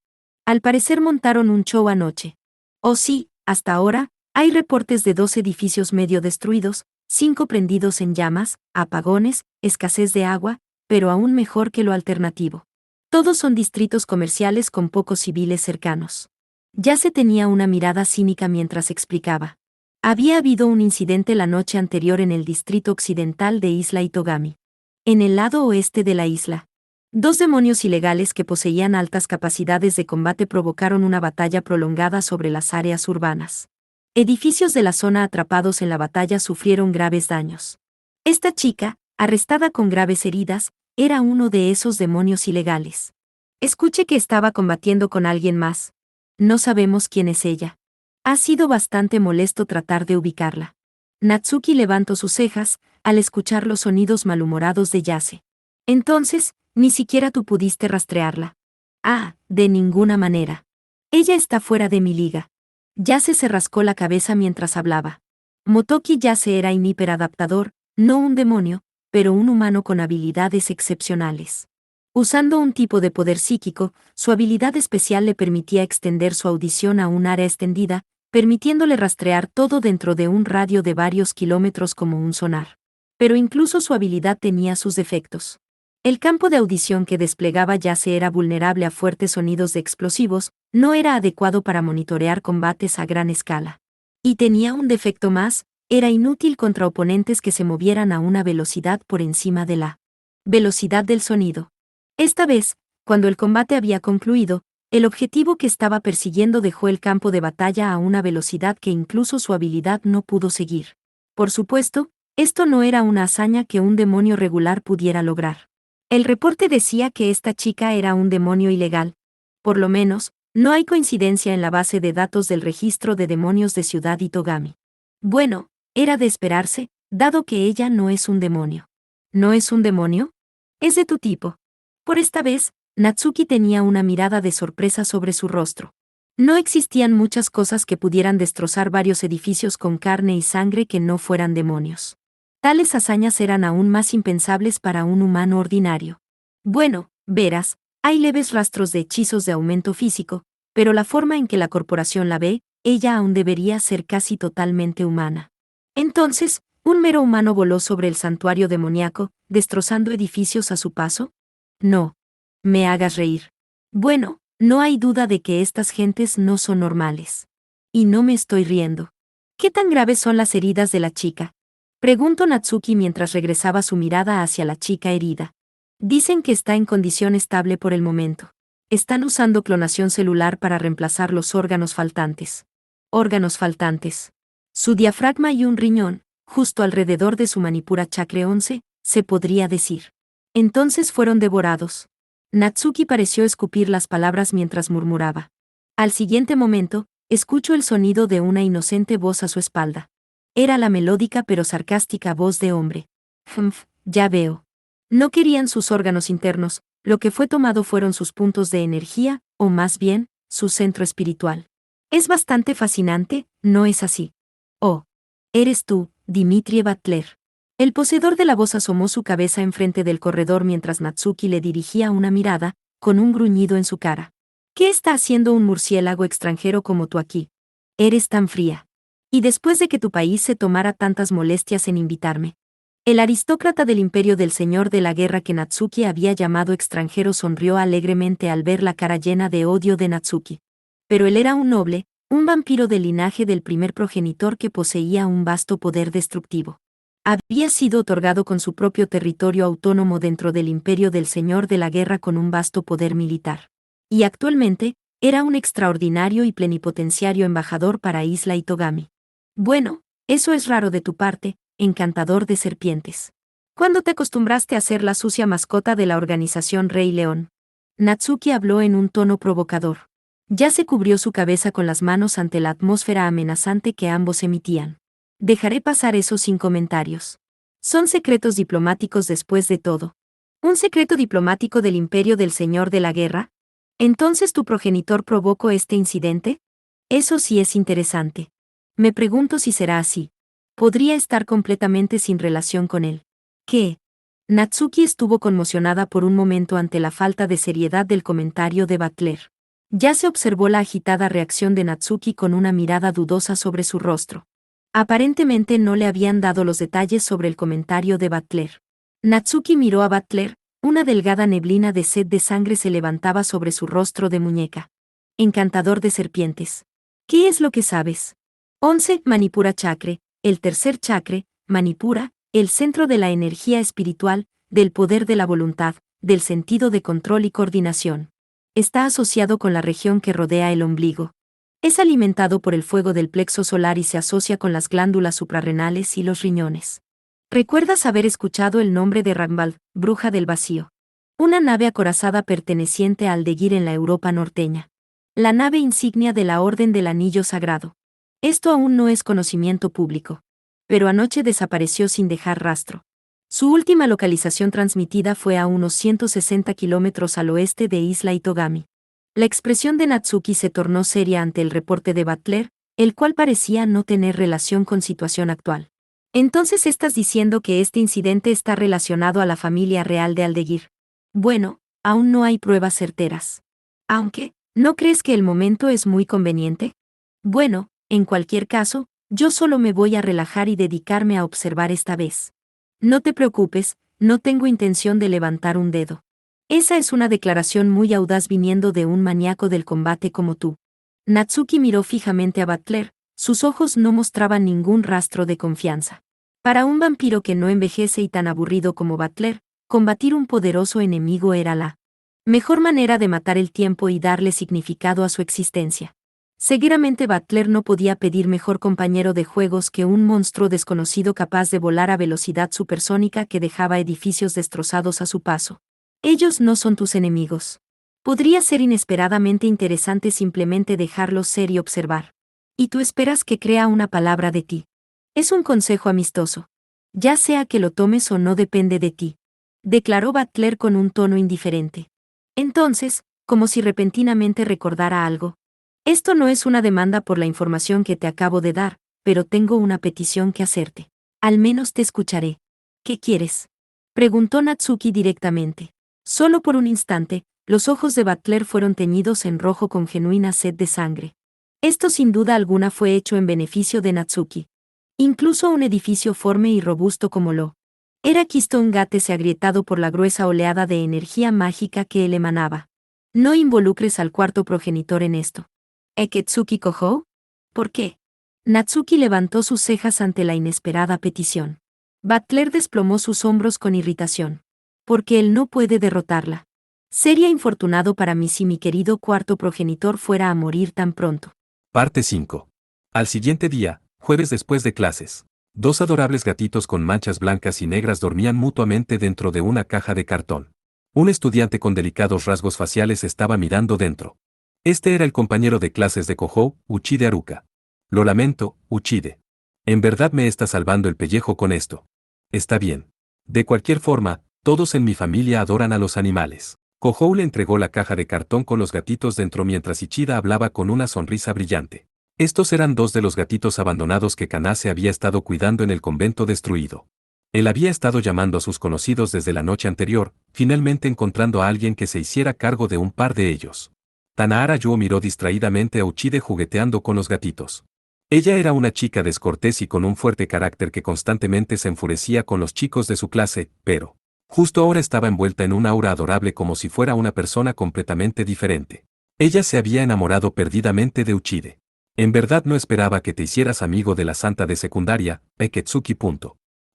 Al parecer montaron un show anoche. Oh sí, hasta ahora, hay reportes de 2 edificios medio destruidos, 5 prendidos en llamas, apagones, escasez de agua, pero aún mejor que lo alternativo. Todos son distritos comerciales con pocos civiles cercanos. Ya se tenía una mirada cínica mientras explicaba. Había habido un incidente la noche anterior en el distrito occidental de Isla Itogami. En el lado oeste de la isla. 2 demonios ilegales que poseían altas capacidades de combate provocaron una batalla prolongada sobre las áreas urbanas. Edificios de la zona atrapados en la batalla sufrieron graves daños. Esta chica, arrestada con graves heridas, era uno de esos demonios ilegales. Escuché que estaba combatiendo con alguien más. No sabemos quién es ella. Ha sido bastante molesto tratar de ubicarla. Natsuki levantó sus cejas al escuchar los sonidos malhumorados de Yase. Entonces, ni siquiera tú pudiste rastrearla. Ah, de ninguna manera. Ella está fuera de mi liga. Yase se rascó la cabeza mientras hablaba. Motoki Yase era un hiperadaptador, no un demonio, pero un humano con habilidades excepcionales. Usando un tipo de poder psíquico, su habilidad especial le permitía extender su audición a un área extendida, permitiéndole rastrear todo dentro de un radio de varios kilómetros como un sonar. Pero incluso su habilidad tenía sus defectos. El campo de audición que desplegaba Yase era vulnerable a fuertes sonidos de explosivos, no era adecuado para monitorear combates a gran escala. Y tenía un defecto más, era inútil contra oponentes que se movieran a una velocidad por encima de la velocidad del sonido. Esta vez, cuando el combate había concluido, el objetivo que estaba persiguiendo dejó el campo de batalla a una velocidad que incluso su habilidad no pudo seguir. Por supuesto, esto no era una hazaña que un demonio regular pudiera lograr. El reporte decía que esta chica era un demonio ilegal. Por lo menos, no hay coincidencia en la base de datos del registro de demonios de Ciudad Itogami. Bueno, era de esperarse, dado que ella no es un demonio. ¿No es un demonio? Es de tu tipo. Por esta vez, Natsuki tenía una mirada de sorpresa sobre su rostro. No existían muchas cosas que pudieran destrozar varios edificios con carne y sangre que no fueran demonios. Tales hazañas eran aún más impensables para un humano ordinario. Bueno, verás, hay leves rastros de hechizos de aumento físico, pero la forma en que la corporación la ve, ella aún debería ser casi totalmente humana. Entonces, ¿un mero humano voló sobre el santuario demoníaco, destrozando edificios a su paso? No. Me hagas reír. Bueno, no hay duda de que estas gentes no son normales. Y no me estoy riendo. ¿Qué tan graves son las heridas de la chica? Preguntó Natsuki mientras regresaba su mirada hacia la chica herida. Dicen que está en condición estable por el momento. Están usando clonación celular para reemplazar los órganos faltantes. Órganos faltantes. Su diafragma y un riñón, justo alrededor de su Manipura Chakra 11, se podría decir. Entonces fueron devorados. Natsuki pareció escupir las palabras mientras murmuraba. Al siguiente momento, escuchó el sonido de una inocente voz a su espalda. Era la melódica pero sarcástica voz de hombre. Ya veo. No querían sus órganos internos, lo que fue tomado fueron sus puntos de energía, o más bien, su centro espiritual. Es bastante fascinante, ¿no es así? Oh. Eres tú, Dimitri Butler. El poseedor de la voz asomó su cabeza enfrente del corredor mientras Natsuki le dirigía una mirada, con un gruñido en su cara. ¿Qué está haciendo un murciélago extranjero como tú aquí? Eres tan fría. Y después de que tu país se tomara tantas molestias en invitarme. El aristócrata del imperio del señor de la guerra que Natsuki había llamado extranjero sonrió alegremente al ver la cara llena de odio de Natsuki. Pero él era un noble, un vampiro del linaje del primer progenitor que poseía un vasto poder destructivo. Había sido otorgado con su propio territorio autónomo dentro del imperio del señor de la guerra con un vasto poder militar. Y actualmente, era un extraordinario y plenipotenciario embajador para Isla Itogami. Bueno, eso es raro de tu parte, encantador de serpientes. ¿Cuándo te acostumbraste a ser la sucia mascota de la organización Rey León? Natsuki habló en un tono provocador. Ya se cubrió su cabeza con las manos ante la atmósfera amenazante que ambos emitían. Dejaré pasar eso sin comentarios. Son secretos diplomáticos después de todo. ¿Un secreto diplomático del imperio del señor de la guerra? ¿Entonces tu progenitor provocó este incidente? Eso sí es interesante. Me pregunto si será así. Podría estar completamente sin relación con él. ¿Qué? Natsuki estuvo conmocionada por un momento ante la falta de seriedad del comentario de Butler. Ya se observó la agitada reacción de Natsuki con una mirada dudosa sobre su rostro. Aparentemente no le habían dado los detalles sobre el comentario de Butler. Natsuki miró a Butler, una delgada neblina de sed de sangre se levantaba sobre su rostro de muñeca. Encantador de serpientes. ¿Qué es lo que sabes? 11. Manipura Chakra, el tercer chakra, Manipura, el centro de la energía espiritual, del poder de la voluntad, del sentido de control y coordinación. Está asociado con la región que rodea el ombligo. Es alimentado por el fuego del plexo solar y se asocia con las glándulas suprarrenales y los riñones. ¿Recuerdas haber escuchado el nombre de Ragnvald, bruja del vacío? Una nave acorazada perteneciente a Aldeguir en la Europa norteña. La nave insignia de la Orden del Anillo Sagrado. Esto aún no es conocimiento público. Pero anoche desapareció sin dejar rastro. Su última localización transmitida fue a unos 160 kilómetros al oeste de Isla Itogami. La expresión de Natsuki se tornó seria ante el reporte de Butler, el cual parecía no tener relación con situación actual. Entonces estás diciendo que este incidente está relacionado a la familia real de Aldeguir. Bueno, aún no hay pruebas certeras. Aunque, ¿no crees que el momento es muy conveniente? Bueno, en cualquier caso, yo solo me voy a relajar y dedicarme a observar esta vez. No te preocupes, no tengo intención de levantar un dedo. Esa es una declaración muy audaz viniendo de un maníaco del combate como tú. Natsuki miró fijamente a Butler, sus ojos no mostraban ningún rastro de confianza. Para un vampiro que no envejece y tan aburrido como Butler, combatir un poderoso enemigo era la mejor manera de matar el tiempo y darle significado a su existencia. Seguramente Butler no podía pedir mejor compañero de juegos que un monstruo desconocido capaz de volar a velocidad supersónica que dejaba edificios destrozados a su paso. Ellos no son tus enemigos. Podría ser inesperadamente interesante simplemente dejarlos ser y observar. Y tú esperas que crea una palabra de ti. Es un consejo amistoso. Ya sea que lo tomes o no depende de ti. Declaró Butler con un tono indiferente. Entonces, como si repentinamente recordara algo. Esto no es una demanda por la información que te acabo de dar, pero tengo una petición que hacerte. Al menos te escucharé. ¿Qué quieres? Preguntó Natsuki directamente. Solo por un instante, los ojos de Butler fueron teñidos en rojo con genuina sed de sangre. Esto sin duda alguna fue hecho en beneficio de Natsuki. Incluso un edificio forme y robusto como lo era Keystone Gate se agrietado por la gruesa oleada de energía mágica que él emanaba. No involucres al cuarto progenitor en esto. ¿Eketsuki Kohou? ¿Por qué? Natsuki levantó sus cejas ante la inesperada petición. Butler desplomó sus hombros con irritación. Porque él no puede derrotarla. Sería infortunado para mí si mi querido cuarto progenitor fuera a morir tan pronto. Parte 5. Al siguiente día, jueves después de clases, dos adorables gatitos con manchas blancas y negras dormían mutuamente dentro de una caja de cartón. Un estudiante con delicados rasgos faciales estaba mirando dentro. Este era el compañero de clases de Kohou, Uchide Haruka. Lo lamento, Uchide. En verdad me está salvando el pellejo con esto. Está bien. De cualquier forma, todos en mi familia adoran a los animales. Kohou le entregó la caja de cartón con los gatitos dentro mientras Ichida hablaba con una sonrisa brillante. Estos eran dos de los gatitos abandonados que Kanase había estado cuidando en el convento destruido. Él había estado llamando a sus conocidos desde la noche anterior, finalmente encontrando a alguien que se hiciera cargo de un par de ellos. Tanahara Yuo miró distraídamente a Uchide jugueteando con los gatitos. Ella era una chica descortés y con un fuerte carácter que constantemente se enfurecía con los chicos de su clase, pero justo ahora estaba envuelta en un aura adorable como si fuera una persona completamente diferente. Ella se había enamorado perdidamente de Uchide. En verdad no esperaba que te hicieras amigo de la santa de secundaria, Eketsuki.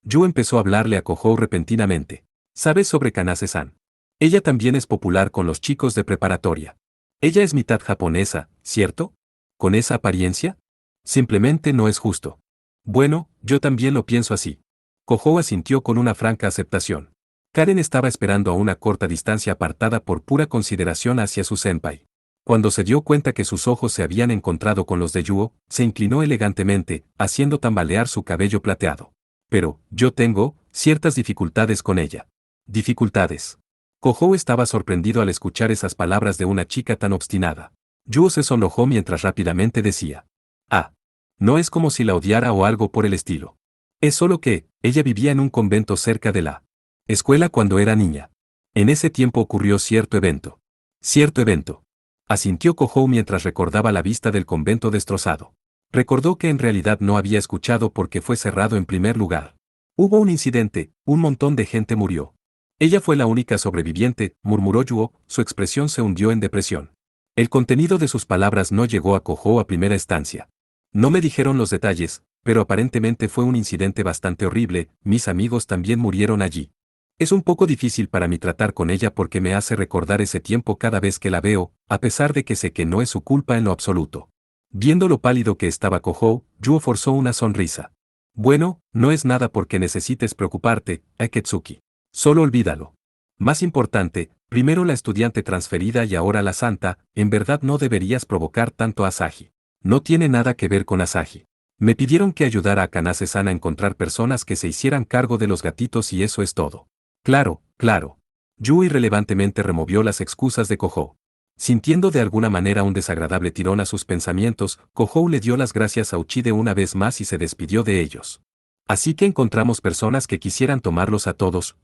Yu empezó a hablarle a Kohou repentinamente. ¿Sabes sobre Kanase-san? Ella también es popular con los chicos de preparatoria. Ella es mitad japonesa, ¿cierto? ¿Con esa apariencia? Simplemente no es justo. Bueno, yo también lo pienso así. Kohou asintió con una franca aceptación. Karen estaba esperando a una corta distancia apartada por pura consideración hacia su senpai. Cuando se dio cuenta que sus ojos se habían encontrado con los de Yuo, se inclinó elegantemente, haciendo tambalear su cabello plateado. Pero, yo tengo ciertas dificultades con ella. ¿Dificultades? Kohou estaba sorprendido al escuchar esas palabras de una chica tan obstinada. Yuo se sonrojó mientras rápidamente decía: ah, no es como si la odiara o algo por el estilo. Es solo que, ella vivía en un convento cerca de la escuela cuando era niña. En ese tiempo ocurrió cierto evento. Cierto evento. Asintió Kohou mientras recordaba la vista del convento destrozado. Recordó que en realidad no había escuchado porque fue cerrado en primer lugar. Hubo un incidente, un montón de gente murió. Ella fue la única sobreviviente, murmuró Yuo, su expresión se hundió en depresión. El contenido de sus palabras no llegó a Kohou a primera instancia. No me dijeron los detalles, pero aparentemente fue un incidente bastante horrible, mis amigos también murieron allí. Es un poco difícil para mí tratar con ella porque me hace recordar ese tiempo cada vez que la veo, a pesar de que sé que no es su culpa en lo absoluto. Viendo lo pálido que estaba Kohou, Yuo forzó una sonrisa. Bueno, no es nada porque necesites preocuparte, Aketsuki. Solo olvídalo. Más importante, primero la estudiante transferida y ahora la santa, en verdad no deberías provocar tanto a Asahi. No tiene nada que ver con Asahi. Me pidieron que ayudara a Kanase-san a encontrar personas que se hicieran cargo de los gatitos y eso es todo. Claro, claro. Yu irrelevantemente removió las excusas de Kohou. Sintiendo de alguna manera un desagradable tirón a sus pensamientos, Kohou le dio las gracias a Uchide una vez más y se despidió de ellos. Así que encontramos personas que quisieran tomarlos a todos,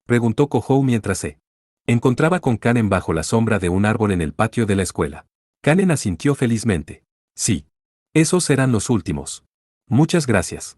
preguntó Kohou mientras se encontraba con Kanen bajo la sombra de un árbol en el patio de la escuela. Kanen asintió felizmente. Sí. Esos eran los últimos. Muchas gracias.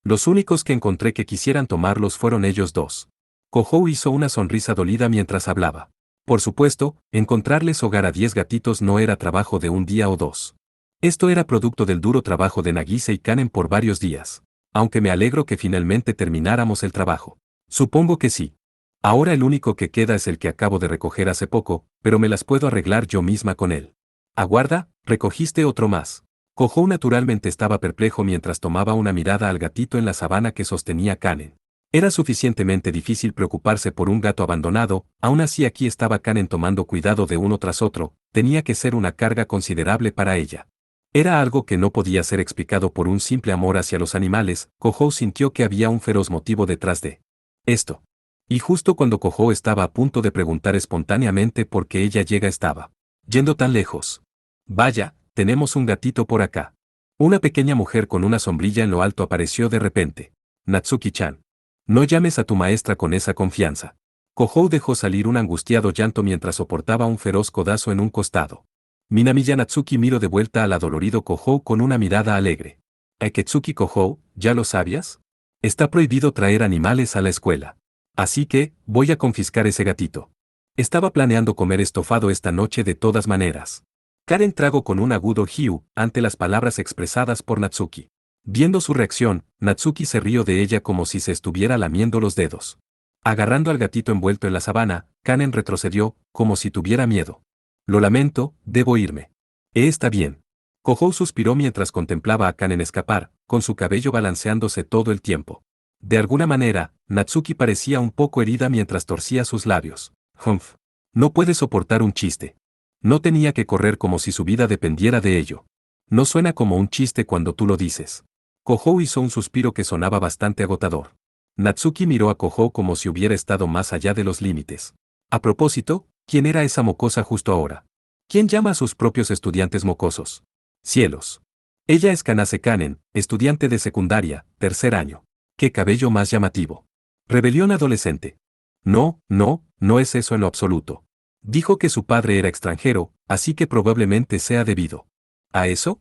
Los únicos que encontré que quisieran tomarlos fueron ellos dos. Kohou hizo una sonrisa dolida mientras hablaba. Por supuesto, encontrarles hogar a 10 gatitos no era trabajo de un día o dos. Esto era producto del duro trabajo de Nagisa y Kanen por varios días. Aunque me alegro que finalmente termináramos el trabajo. Supongo que sí. Ahora el único que queda es el que acabo de recoger hace poco, pero me las puedo arreglar yo misma con él. Aguarda, recogiste otro más. Kohou naturalmente estaba perplejo mientras tomaba una mirada al gatito en la sabana que sostenía Kanen. Era suficientemente difícil preocuparse por un gato abandonado, aún así aquí estaba Kanen tomando cuidado de uno tras otro, tenía que ser una carga considerable para ella. Era algo que no podía ser explicado por un simple amor hacia los animales, Kohou sintió que había un feroz motivo detrás de esto. Y justo cuando Kohou estaba a punto de preguntar espontáneamente por qué ella estaba yendo tan lejos. Vaya, tenemos un gatito por acá. Una pequeña mujer con una sombrilla en lo alto apareció de repente. Natsuki-chan. No llames a tu maestra con esa confianza. Kohou dejó salir un angustiado llanto mientras soportaba un feroz codazo en un costado. Minamiya Natsuki miró de vuelta al adolorido Kohou con una mirada alegre. Aketsuki Kohou, ¿ya lo sabías? Está prohibido traer animales a la escuela. Así que, voy a confiscar ese gatito. Estaba planeando comer estofado esta noche de todas maneras. Karen tragó con un agudo hiu ante las palabras expresadas por Natsuki. Viendo su reacción, Natsuki se rió de ella como si se estuviera lamiendo los dedos. Agarrando al gatito envuelto en la sabana, Kanen retrocedió, como si tuviera miedo. Lo lamento, debo irme. Está bien. Kohou suspiró mientras contemplaba a Kanen escapar, con su cabello balanceándose todo el tiempo. De alguna manera, Natsuki parecía un poco herida mientras torcía sus labios. Humph. No puede soportar un chiste. No tenía que correr como si su vida dependiera de ello. No suena como un chiste cuando tú lo dices. Kohou hizo un suspiro que sonaba bastante agotador. Natsuki miró a Kohou como si hubiera estado más allá de los límites. A propósito, ¿quién era esa mocosa justo ahora? ¿Quién llama a sus propios estudiantes mocosos? Cielos. Ella es Kanase Kanen, estudiante de secundaria, tercer año. ¡Qué cabello más llamativo! Rebelión adolescente. No es eso en lo absoluto. Dijo que su padre era extranjero, así que probablemente sea debido a eso.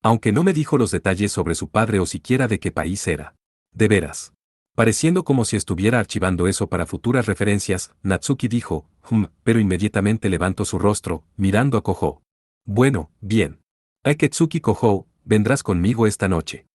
Aunque no me dijo los detalles sobre su padre o siquiera de qué país era. De veras. Pareciendo como si estuviera archivando eso para futuras referencias, Natsuki dijo, pero inmediatamente levantó su rostro, mirando a Kohou. Bueno, bien. Aketsuki Kohou, vendrás conmigo esta noche.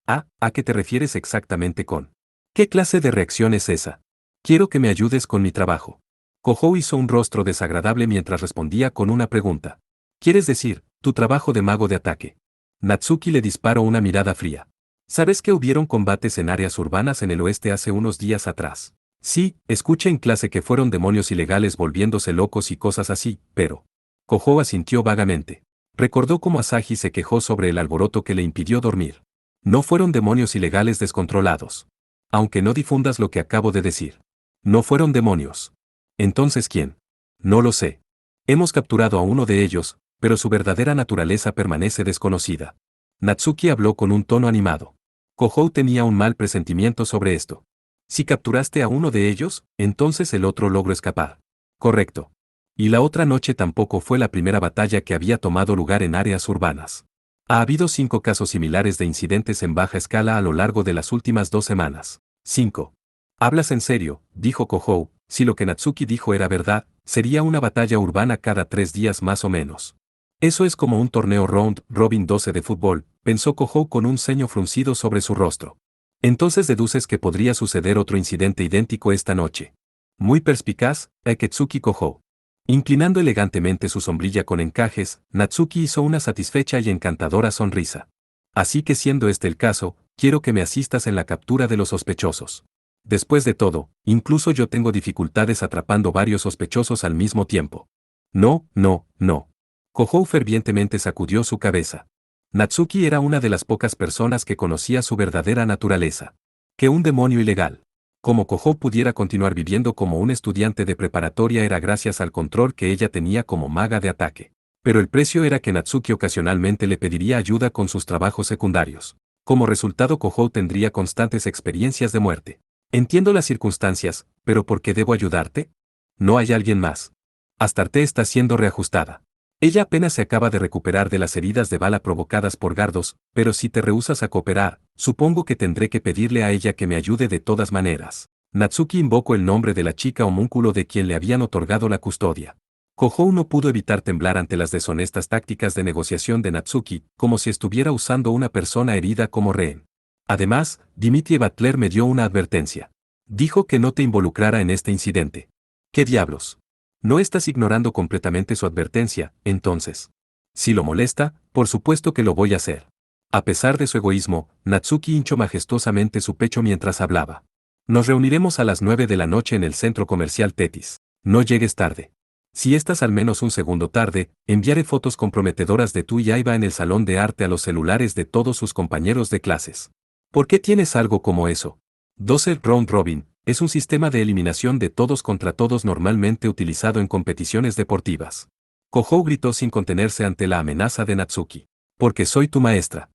¿A qué te refieres exactamente con? ¿Qué clase de reacción es esa? Quiero que me ayudes con mi trabajo. Kohou hizo un rostro desagradable mientras respondía con una pregunta. ¿Quieres decir, tu trabajo de mago de ataque? Natsuki le disparó una mirada fría. ¿Sabes que hubieron combates en áreas urbanas en el oeste hace unos días atrás? Sí, escuché en clase que fueron demonios ilegales volviéndose locos y cosas así, pero... Kohou asintió vagamente. Recordó cómo Asahi se quejó sobre el alboroto que le impidió dormir. No fueron demonios ilegales descontrolados. Aunque no difundas lo que acabo de decir. No fueron demonios. Entonces, ¿quién? No lo sé. Hemos capturado a uno de ellos, pero su verdadera naturaleza permanece desconocida. Natsuki habló con un tono animado. Kohou tenía un mal presentimiento sobre esto. Si capturaste a uno de ellos, entonces el otro logró escapar. Correcto. Y la otra noche tampoco fue la primera batalla que había tomado lugar en áreas urbanas. Ha habido 5 casos similares de incidentes en baja escala a lo largo de las últimas 2 semanas. 5. Hablas en serio, dijo Kohou. Si lo que Natsuki dijo era verdad, sería una batalla urbana cada 3 días más o menos. Eso es como un torneo round robin 12 de fútbol, pensó Kohou con un ceño fruncido sobre su rostro. Entonces deduces que podría suceder otro incidente idéntico esta noche. Muy perspicaz, Aketsuki Kohou. Inclinando elegantemente su sombrilla con encajes, Natsuki hizo una satisfecha y encantadora sonrisa. Así que siendo este el caso, quiero que me asistas en la captura de los sospechosos. Después de todo, incluso yo tengo dificultades atrapando varios sospechosos al mismo tiempo. No, no, no. Kohou fervientemente sacudió su cabeza. Natsuki era una de las pocas personas que conocía su verdadera naturaleza. Que un demonio ilegal. Como Kohou pudiera continuar viviendo como un estudiante de preparatoria era gracias al control que ella tenía como maga de ataque. Pero el precio era que Natsuki ocasionalmente le pediría ayuda con sus trabajos secundarios. Como resultado Kohou tendría constantes experiencias de muerte. Entiendo las circunstancias, pero ¿por qué debo ayudarte? No hay alguien más. Astarte está siendo reajustada. Ella apenas se acaba de recuperar de las heridas de bala provocadas por Gardos, pero si te rehusas a cooperar, supongo que tendré que pedirle a ella que me ayude de todas maneras. Natsuki invocó el nombre de la chica homúnculo de quien le habían otorgado la custodia. Kohou no pudo evitar temblar ante las deshonestas tácticas de negociación de Natsuki, como si estuviera usando una persona herida como rehén. Además, Dimitri Butler me dio una advertencia. Dijo que no te involucrara en este incidente. ¿Qué diablos? No estás ignorando completamente su advertencia, entonces. Si lo molesta, por supuesto que lo voy a hacer. A pesar de su egoísmo, Natsuki hinchó majestuosamente su pecho mientras hablaba. Nos reuniremos a las 9 de la noche en el centro comercial Tetis. No llegues tarde. Si estás al menos un segundo tarde, enviaré fotos comprometedoras de tú y Aiba en el salón de arte a los celulares de todos sus compañeros de clases. ¿Por qué tienes algo como eso? 12 Round Robin. Es un sistema de eliminación de todos contra todos normalmente utilizado en competiciones deportivas. Kohou gritó sin contenerse ante la amenaza de Natsuki. Porque soy tu maestra.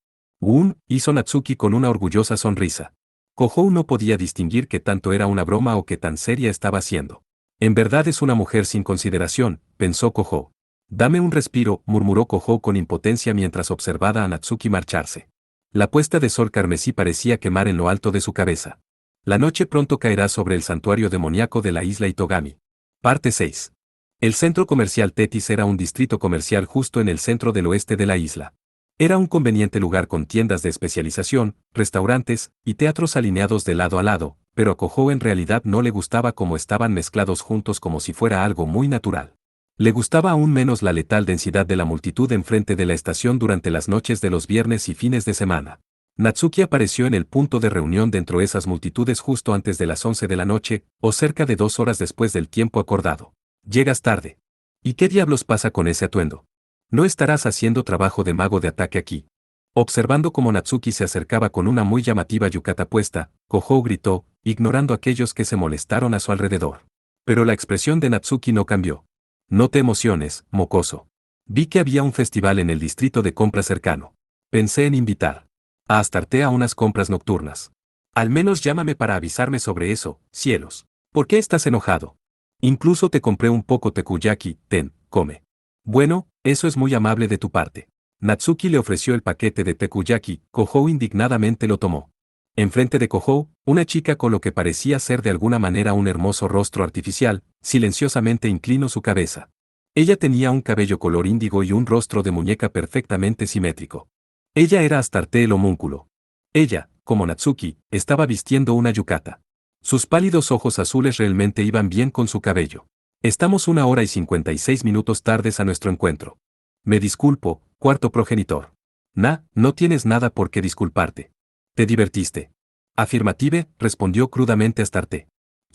Hizo Natsuki con una orgullosa sonrisa. Kohou no podía distinguir qué tanto era una broma o qué tan seria estaba siendo. En verdad es una mujer sin consideración, pensó Kohou. Dame un respiro, murmuró Kohou con impotencia mientras observaba a Natsuki marcharse. La puesta de sol carmesí parecía quemar en lo alto de su cabeza. La noche pronto caerá sobre el santuario demoníaco de la isla Itogami. Parte 6. El centro comercial Tetis era un distrito comercial justo en el centro del oeste de la isla. Era un conveniente lugar con tiendas de especialización, restaurantes y teatros alineados de lado a lado, pero a Kohou en realidad no le gustaba cómo estaban mezclados juntos como si fuera algo muy natural. Le gustaba aún menos la letal densidad de la multitud enfrente de la estación durante las noches de los viernes y fines de semana. Natsuki apareció en el punto de reunión dentro de esas multitudes justo antes de las 11 de la noche, o cerca de 2 horas después del tiempo acordado. Llegas tarde. ¿Y qué diablos pasa con ese atuendo? No estarás haciendo trabajo de mago de ataque aquí. Observando cómo Natsuki se acercaba con una muy llamativa yukata puesta, Kohou gritó, ignorando a aquellos que se molestaron a su alrededor. Pero la expresión de Natsuki no cambió. No te emociones, mocoso. Vi que había un festival en el distrito de compras cercano. Pensé en invitar a Astarte a unas compras nocturnas. Al menos llámame para avisarme sobre eso, cielos. ¿Por qué estás enojado? Incluso te compré un poco tekuyaki, come. Bueno, eso es muy amable de tu parte. Natsuki le ofreció el paquete de tekuyaki, Kohou indignadamente lo tomó. Enfrente de Kohou, una chica con lo que parecía ser de alguna manera un hermoso rostro artificial, silenciosamente inclinó su cabeza. Ella tenía un cabello color índigo y un rostro de muñeca perfectamente simétrico. Ella era Astarte el homúnculo. Ella, como Natsuki, estaba vistiendo una yukata. Sus pálidos ojos azules realmente iban bien con su cabello. Estamos 1 hora y 56 minutos tardes a nuestro encuentro. Me disculpo, cuarto progenitor. No tienes nada por qué disculparte. ¿Te divertiste? Afirmative, respondió crudamente Astarte.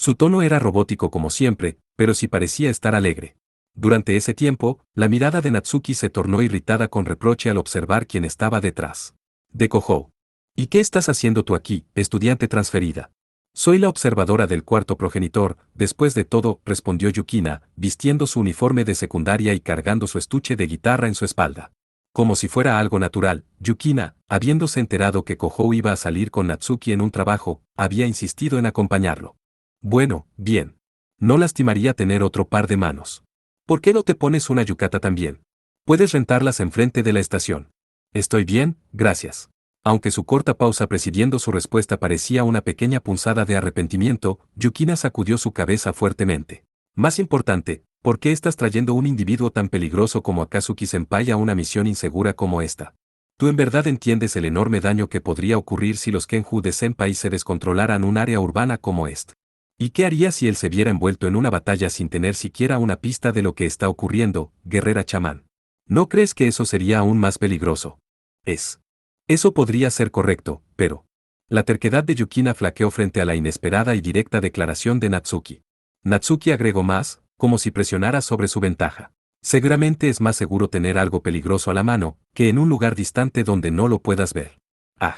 Su tono era robótico como siempre, pero sí parecía estar alegre. Durante ese tiempo, la mirada de Natsuki se tornó irritada con reproche al observar quién estaba detrás de Kohou. ¿Y qué estás haciendo tú aquí, estudiante transferida? Soy la observadora del cuarto progenitor, después de todo, respondió Yukina, vistiendo su uniforme de secundaria y cargando su estuche de guitarra en su espalda. Como si fuera algo natural, Yukina, habiéndose enterado que Kohou iba a salir con Natsuki en un trabajo, había insistido en acompañarlo. Bueno, bien. No lastimaría tener otro par de manos. ¿Por qué no te pones una yukata también? Puedes rentarlas enfrente de la estación. Estoy bien, gracias. Aunque su corta pausa presidiendo su respuesta parecía una pequeña punzada de arrepentimiento, Yukina sacudió su cabeza fuertemente. Más importante, ¿por qué estás trayendo un individuo tan peligroso como Akatsuki-senpai a una misión insegura como esta? ¿Tú en verdad entiendes el enorme daño que podría ocurrir si los Kenju de Senpai se descontrolaran un área urbana como esta? ¿Y qué haría si él se viera envuelto en una batalla sin tener siquiera una pista de lo que está ocurriendo, guerrera chamán? ¿No crees que eso sería aún más peligroso? Eso podría ser correcto, pero... La terquedad de Yukina flaqueó frente a la inesperada y directa declaración de Natsuki. Natsuki agregó más, como si presionara sobre su ventaja. Seguramente es más seguro tener algo peligroso a la mano, que en un lugar distante donde no lo puedas ver. ¡Ah!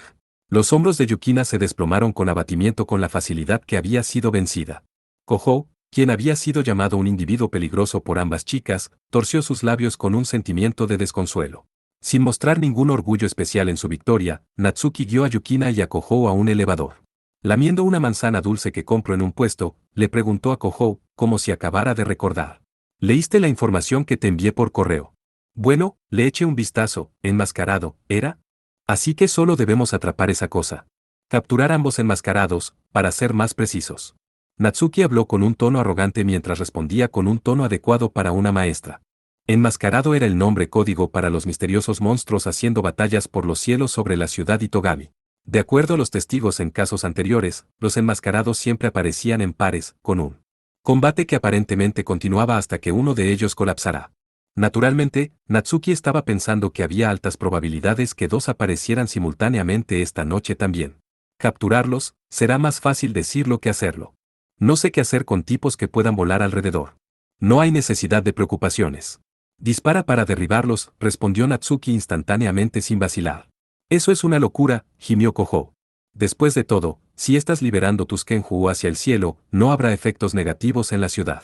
Los hombros de Yukina se desplomaron con abatimiento con la facilidad que había sido vencida. Kohou, quien había sido llamado un individuo peligroso por ambas chicas, torció sus labios con un sentimiento de desconsuelo. Sin mostrar ningún orgullo especial en su victoria, Natsuki guió a Yukina y a Kohou a un elevador. Lamiendo una manzana dulce que compró en un puesto, le preguntó a Kohou, como si acabara de recordar. ¿Leíste la información que te envié por correo? Bueno, le eché un vistazo, enmascarado, ¿era? Así que solo debemos atrapar esa cosa. Capturar ambos enmascarados, para ser más precisos. Natsuki habló con un tono arrogante mientras respondía con un tono adecuado para una maestra. Enmascarado era el nombre código para los misteriosos monstruos haciendo batallas por los cielos sobre la ciudad Itogami. De acuerdo a los testigos en casos anteriores, los enmascarados siempre aparecían en pares, con un combate que aparentemente continuaba hasta que uno de ellos colapsara. Naturalmente, Natsuki estaba pensando que había altas probabilidades que dos aparecieran simultáneamente esta noche también. Capturarlos, será más fácil decirlo que hacerlo. No sé qué hacer con tipos que puedan volar alrededor. No hay necesidad de preocupaciones. Dispara para derribarlos, respondió Natsuki instantáneamente sin vacilar. Eso es una locura, gimió Kohou. Después de todo, si estás liberando tus Kenju hacia el cielo, no habrá efectos negativos en la ciudad.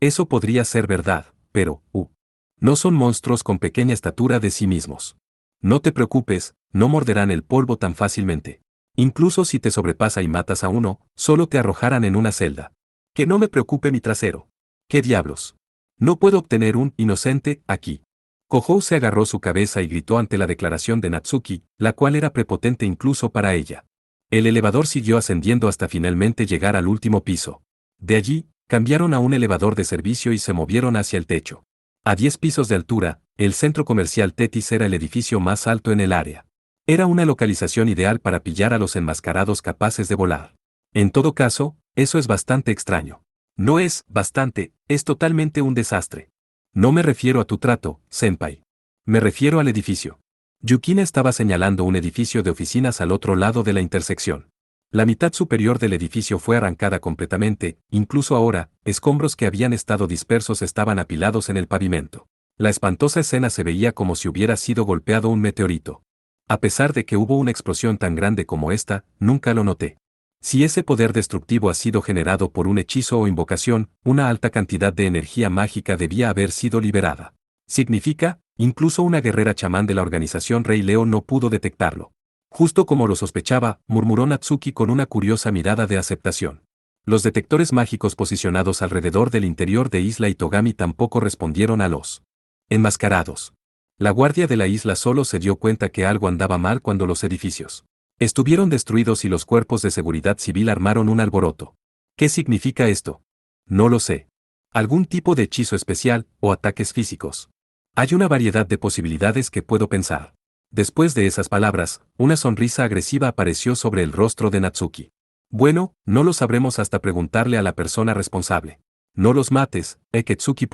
Eso podría ser verdad, pero, no son monstruos con pequeña estatura de sí mismos. No te preocupes, no morderán el polvo tan fácilmente. Incluso si te sobrepasa y matas a uno, solo te arrojarán en una celda. Que no me preocupe mi trasero. ¿Qué diablos? No puedo obtener un inocente aquí. Kohou se agarró su cabeza y gritó ante la declaración de Natsuki, la cual era prepotente incluso para ella. El elevador siguió ascendiendo hasta finalmente llegar al último piso. De allí, cambiaron a un elevador de servicio y se movieron hacia el techo. A 10 pisos de altura, el centro comercial Tetis era el edificio más alto en el área. Era una localización ideal para pillar a los enmascarados capaces de volar. En todo caso, eso es bastante extraño. No es bastante, es totalmente un desastre. No me refiero a tu trato, senpai. Me refiero al edificio. Yukina estaba señalando un edificio de oficinas al otro lado de la intersección. La mitad superior del edificio fue arrancada completamente, incluso ahora, escombros que habían estado dispersos estaban apilados en el pavimento. La espantosa escena se veía como si hubiera sido golpeado un meteorito. A pesar de que hubo una explosión tan grande como esta, nunca lo noté. Si ese poder destructivo ha sido generado por un hechizo o invocación, una alta cantidad de energía mágica debía haber sido liberada. Significa, incluso una guerrera chamán de la organización Rey Leo no pudo detectarlo. Justo como lo sospechaba, murmuró Natsuki con una curiosa mirada de aceptación. Los detectores mágicos posicionados alrededor del interior de Isla Itogami tampoco respondieron a los enmascarados. La guardia de la isla solo se dio cuenta que algo andaba mal cuando los edificios estuvieron destruidos y los cuerpos de seguridad civil armaron un alboroto. ¿Qué significa esto? No lo sé. ¿Algún tipo de hechizo especial o ataques físicos? Hay una variedad de posibilidades que puedo pensar. Después de esas palabras, una sonrisa agresiva apareció sobre el rostro de Natsuki. Bueno, no lo sabremos hasta preguntarle a la persona responsable. No los mates, Eketsuki.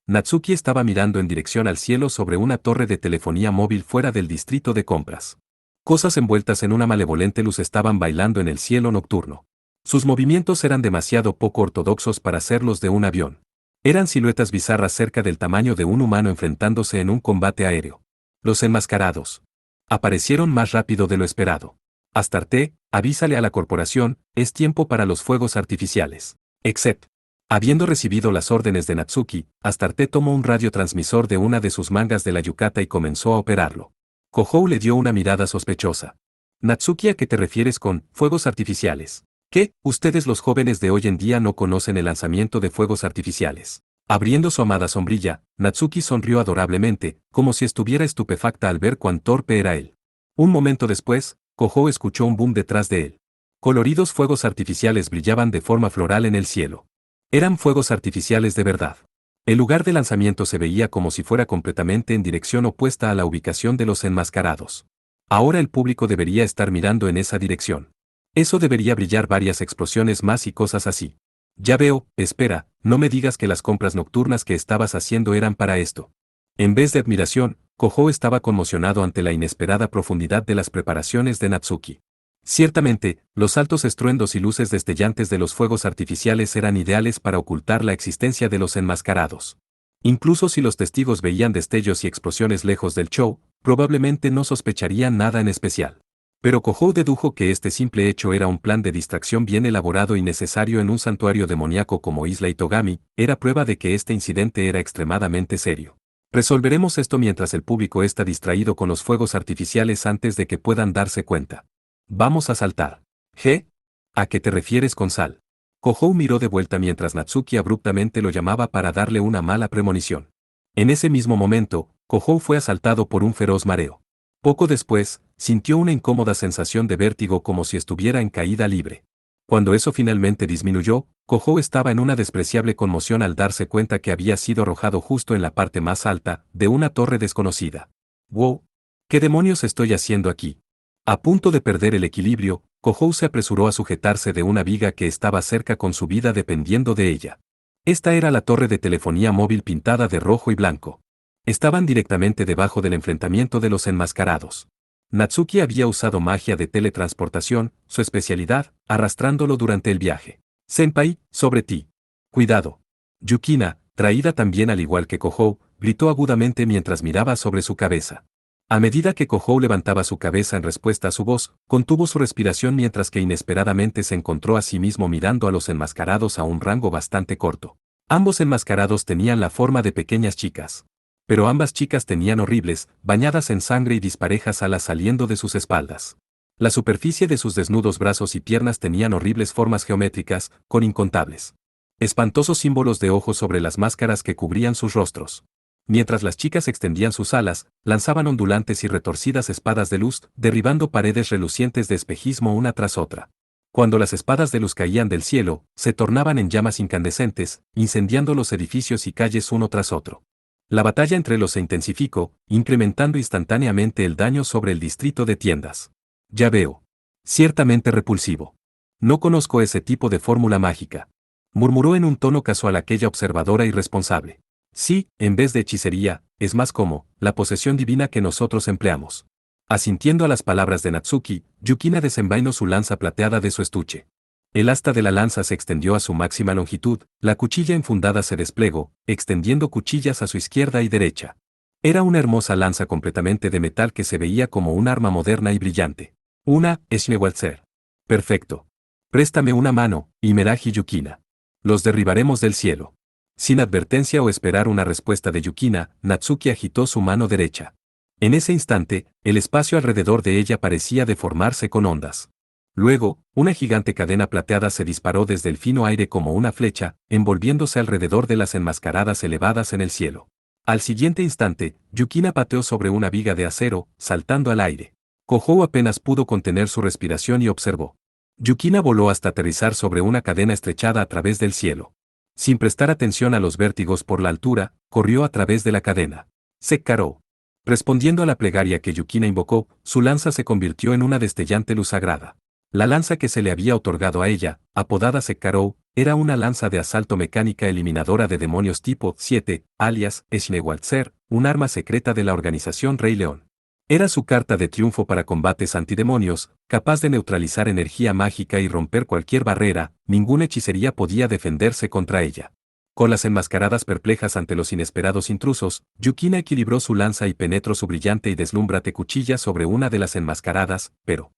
Natsuki estaba mirando en dirección al cielo sobre una torre de telefonía móvil fuera del distrito de compras. Cosas envueltas en una malevolente luz estaban bailando en el cielo nocturno. Sus movimientos eran demasiado poco ortodoxos para ser los de un avión. Eran siluetas bizarras cerca del tamaño de un humano enfrentándose en un combate aéreo. Los enmascarados aparecieron más rápido de lo esperado. Astarte, avísale a la corporación, es tiempo para los fuegos artificiales. Except. Habiendo recibido las órdenes de Natsuki, Astarte tomó un radiotransmisor de una de sus mangas de la yukata y comenzó a operarlo. Kohou le dio una mirada sospechosa. Natsuki, ¿a qué te refieres con fuegos artificiales? ¿Qué? Ustedes los jóvenes de hoy en día no conocen el lanzamiento de fuegos artificiales. Abriendo su amada sombrilla, Natsuki sonrió adorablemente, como si estuviera estupefacta al ver cuán torpe era él. Un momento después, Kohou escuchó un boom detrás de él. Coloridos fuegos artificiales brillaban de forma floral en el cielo. Eran fuegos artificiales de verdad. El lugar de lanzamiento se veía como si fuera completamente en dirección opuesta a la ubicación de los enmascarados. Ahora el público debería estar mirando en esa dirección. Eso debería brillar varias explosiones más y cosas así. Ya veo, espera, no me digas que las compras nocturnas que estabas haciendo eran para esto. En vez de admiración, Kohou estaba conmocionado ante la inesperada profundidad de las preparaciones de Natsuki. Ciertamente, los altos estruendos y luces destellantes de los fuegos artificiales eran ideales para ocultar la existencia de los enmascarados. Incluso si los testigos veían destellos y explosiones lejos del show, probablemente no sospecharían nada en especial. Pero Kohou dedujo que este simple hecho era un plan de distracción bien elaborado y necesario en un santuario demoníaco como Isla Itogami, era prueba de que este incidente era extremadamente serio. Resolveremos esto mientras el público está distraído con los fuegos artificiales antes de que puedan darse cuenta. Vamos a saltar. ¿G? ¿A qué te refieres con sal? Kohou miró de vuelta mientras Natsuki abruptamente lo llamaba para darle una mala premonición. En ese mismo momento, Kohou fue asaltado por un feroz mareo. Poco después, sintió una incómoda sensación de vértigo como si estuviera en caída libre. Cuando eso finalmente disminuyó, Kohou estaba en una despreciable conmoción al darse cuenta que había sido arrojado justo en la parte más alta de una torre desconocida. ¡Wow! ¿Qué demonios estoy haciendo aquí? A punto de perder el equilibrio, Kohou se apresuró a sujetarse de una viga que estaba cerca con su vida dependiendo de ella. Esta era la torre de telefonía móvil pintada de rojo y blanco. Estaban directamente debajo del enfrentamiento de los enmascarados. Natsuki había usado magia de teletransportación, su especialidad, arrastrándolo durante el viaje. Senpai, sobre ti. Cuidado. Yukina, traída también al igual que Kohou, gritó agudamente mientras miraba sobre su cabeza. A medida que Kohou levantaba su cabeza en respuesta a su voz, contuvo su respiración mientras que inesperadamente se encontró a sí mismo mirando a los enmascarados a un rango bastante corto. Ambos enmascarados tenían la forma de pequeñas chicas. Pero ambas chicas tenían horribles, bañadas en sangre y disparejas alas saliendo de sus espaldas. La superficie de sus desnudos brazos y piernas tenían horribles formas geométricas, con incontables espantosos símbolos de ojos sobre las máscaras que cubrían sus rostros. Mientras las chicas extendían sus alas, lanzaban ondulantes y retorcidas espadas de luz, derribando paredes relucientes de espejismo una tras otra. Cuando las espadas de luz caían del cielo, se tornaban en llamas incandescentes, incendiando los edificios y calles uno tras otro. La batalla entre los se intensificó, incrementando instantáneamente el daño sobre el distrito de tiendas. Ya veo. Ciertamente repulsivo. No conozco ese tipo de fórmula mágica. Murmuró en un tono casual aquella observadora irresponsable. Sí, en vez de hechicería, es más como la posesión divina que nosotros empleamos. Asintiendo a las palabras de Natsuki, Yukina desenvainó su lanza plateada de su estuche. El asta de la lanza se extendió a su máxima longitud, la cuchilla enfundada se desplegó, extendiendo cuchillas a su izquierda y derecha. Era una hermosa lanza completamente de metal que se veía como un arma moderna y brillante. Una Eschnewalzer. Perfecto. Préstame una mano, Imeraji Yukina. Los derribaremos del cielo. Sin advertencia o esperar una respuesta de Yukina, Natsuki agitó su mano derecha. En ese instante, el espacio alrededor de ella parecía deformarse con ondas. Luego, una gigante cadena plateada se disparó desde el fino aire como una flecha, envolviéndose alrededor de las enmascaradas elevadas en el cielo. Al siguiente instante, Yukina pateó sobre una viga de acero, saltando al aire. Kohou apenas pudo contener su respiración y observó. Yukina voló hasta aterrizar sobre una cadena estrechada a través del cielo. Sin prestar atención a los vértigos por la altura, corrió a través de la cadena. Sekkarou. Respondiendo a la plegaria que Yukina invocó, su lanza se convirtió en una destellante luz sagrada. La lanza que se le había otorgado a ella, apodada Sekkarou, era una lanza de asalto mecánica eliminadora de demonios tipo 7, alias Eschnewalzer, un arma secreta de la organización Rey León. Era su carta de triunfo para combates antidemonios, capaz de neutralizar energía mágica y romper cualquier barrera, ninguna hechicería podía defenderse contra ella. Con las enmascaradas perplejas ante los inesperados intrusos, Yukina equilibró su lanza y penetró su brillante y deslumbrante cuchilla sobre una de las enmascaradas, pero...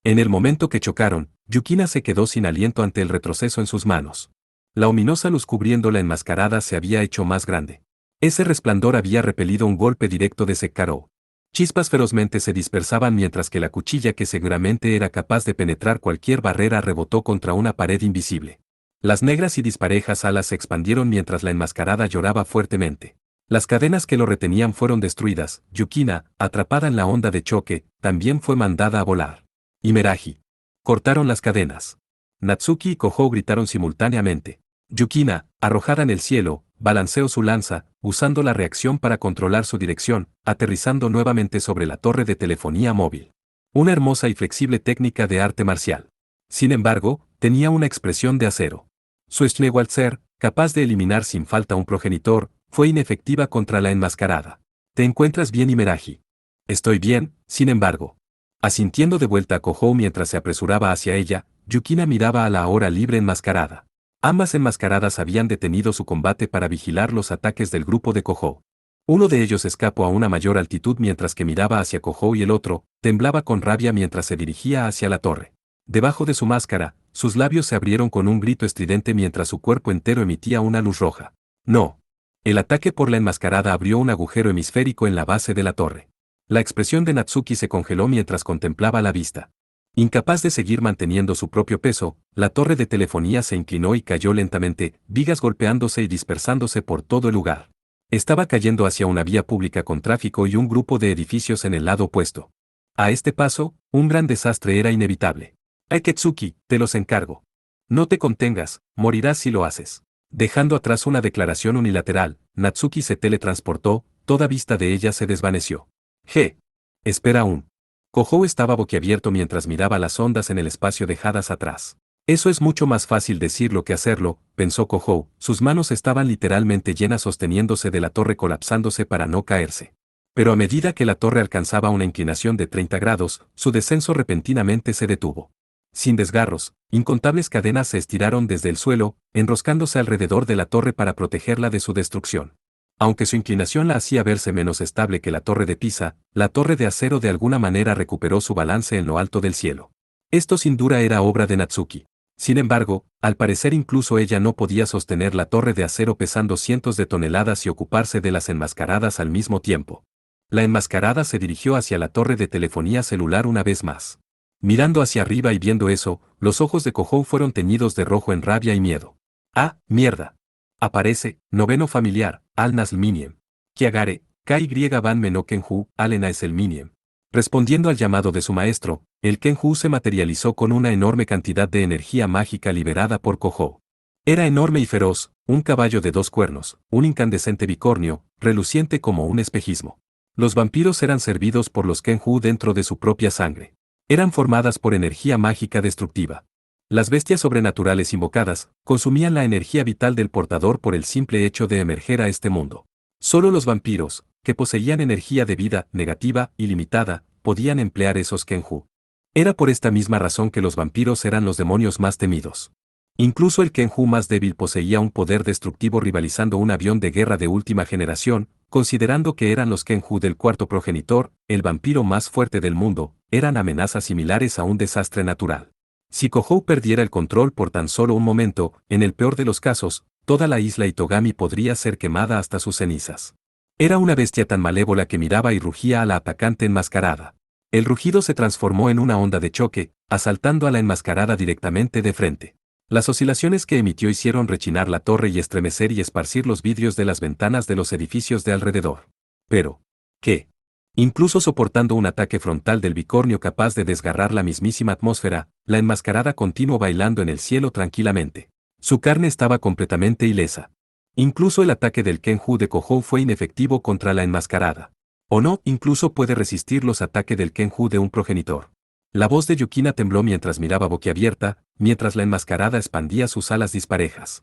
En el momento que chocaron, Yukina se quedó sin aliento ante el retroceso en sus manos. La ominosa luz cubriendo la enmascarada se había hecho más grande. Ese resplandor había repelido un golpe directo de Sekaro. Chispas ferozmente se dispersaban mientras que la cuchilla que seguramente era capaz de penetrar cualquier barrera rebotó contra una pared invisible. Las negras y disparejas alas se expandieron mientras la enmascarada lloraba fuertemente. Las cadenas que lo retenían fueron destruidas. Yukina, atrapada en la onda de choque, también fue mandada a volar. Y Meraji. Cortaron las cadenas. Natsuki y Kohou gritaron simultáneamente. Yukina, arrojada en el cielo, balanceó su lanza, usando la reacción para controlar su dirección, aterrizando nuevamente sobre la torre de telefonía móvil. Una hermosa y flexible técnica de arte marcial. Sin embargo, tenía una expresión de acero. Su Schneewalzer, capaz de eliminar sin falta un progenitor, fue inefectiva contra la enmascarada. ¿Te encuentras bien, Imeraji? Estoy bien, sin embargo. Asintiendo de vuelta a Kohou mientras se apresuraba hacia ella, Yukina miraba a la ahora libre enmascarada. Ambas enmascaradas habían detenido su combate para vigilar los ataques del grupo de Kohou. Uno de ellos escapó a una mayor altitud mientras que miraba hacia Kohou y el otro, temblaba con rabia mientras se dirigía hacia la torre. Debajo de su máscara, sus labios se abrieron con un grito estridente mientras su cuerpo entero emitía una luz roja. No. El ataque por la enmascarada abrió un agujero hemisférico en la base de la torre. La expresión de Natsuki se congeló mientras contemplaba la vista. Incapaz de seguir manteniendo su propio peso, la torre de telefonía se inclinó y cayó lentamente, vigas golpeándose y dispersándose por todo el lugar. Estaba cayendo hacia una vía pública con tráfico y un grupo de edificios en el lado opuesto. A este paso, un gran desastre era inevitable. Aketsuki, te los encargo. No te contengas, morirás si lo haces. Dejando atrás una declaración unilateral, Natsuki se teletransportó, toda vista de ella se desvaneció. Espera aún. Kohou estaba boquiabierto mientras miraba las ondas en el espacio dejadas atrás. Eso es mucho más fácil decirlo que hacerlo, pensó Kohou, sus manos estaban literalmente llenas sosteniéndose de la torre colapsándose para no caerse. Pero a medida que la torre alcanzaba una inclinación de 30 grados, su descenso repentinamente se detuvo. Sin desgarros, incontables cadenas se estiraron desde el suelo, enroscándose alrededor de la torre para protegerla de su destrucción. Aunque su inclinación la hacía verse menos estable que la torre de Pisa, la torre de acero de alguna manera recuperó su balance en lo alto del cielo. Esto sin duda era obra de Natsuki. Sin embargo, al parecer incluso ella no podía sostener la torre de acero pesando cientos de toneladas y ocuparse de las enmascaradas al mismo tiempo. La enmascarada se dirigió hacia la torre de telefonía celular una vez más. Mirando hacia arriba y viendo eso, los ojos de Kohou fueron teñidos de rojo en rabia y miedo. ¡Ah, mierda! Aparece, noveno familiar, Alnas Miniem. Kiagare, KY Van Meno Kenju, Alena es el Miniem. Respondiendo al llamado de su maestro, el Kenju se materializó con una enorme cantidad de energía mágica liberada por Kohou. Era enorme y feroz, un caballo de 2 cuernos, un incandescente bicornio, reluciente como un espejismo. Los vampiros eran servidos por los Kenju dentro de su propia sangre. Eran formadas por energía mágica destructiva. Las bestias sobrenaturales invocadas consumían la energía vital del portador por el simple hecho de emerger a este mundo. Solo los vampiros, que poseían energía de vida negativa y limitada, podían emplear esos Kenju. Era por esta misma razón que los vampiros eran los demonios más temidos. Incluso el Kenju más débil poseía un poder destructivo rivalizando un avión de guerra de última generación, considerando que eran los Kenju del cuarto progenitor, el vampiro más fuerte del mundo, eran amenazas similares a un desastre natural. Si Kohou perdiera el control por tan solo un momento, en el peor de los casos, toda la isla Itogami podría ser quemada hasta sus cenizas. Era una bestia tan malévola que miraba y rugía a la atacante enmascarada. El rugido se transformó en una onda de choque, asaltando a la enmascarada directamente de frente. Las oscilaciones que emitió hicieron rechinar la torre y estremecer y esparcir los vidrios de las ventanas de los edificios de alrededor. Pero, ¿qué? Incluso soportando un ataque frontal del bicornio capaz de desgarrar la mismísima atmósfera, la enmascarada continuó bailando en el cielo tranquilamente. Su carne estaba completamente ilesa. Incluso el ataque del Kenju de Kohou fue inefectivo contra la enmascarada. O no, incluso puede resistir los ataques del Kenju de un progenitor. La voz de Yukina tembló mientras miraba boquiabierta, mientras la enmascarada expandía sus alas disparejas.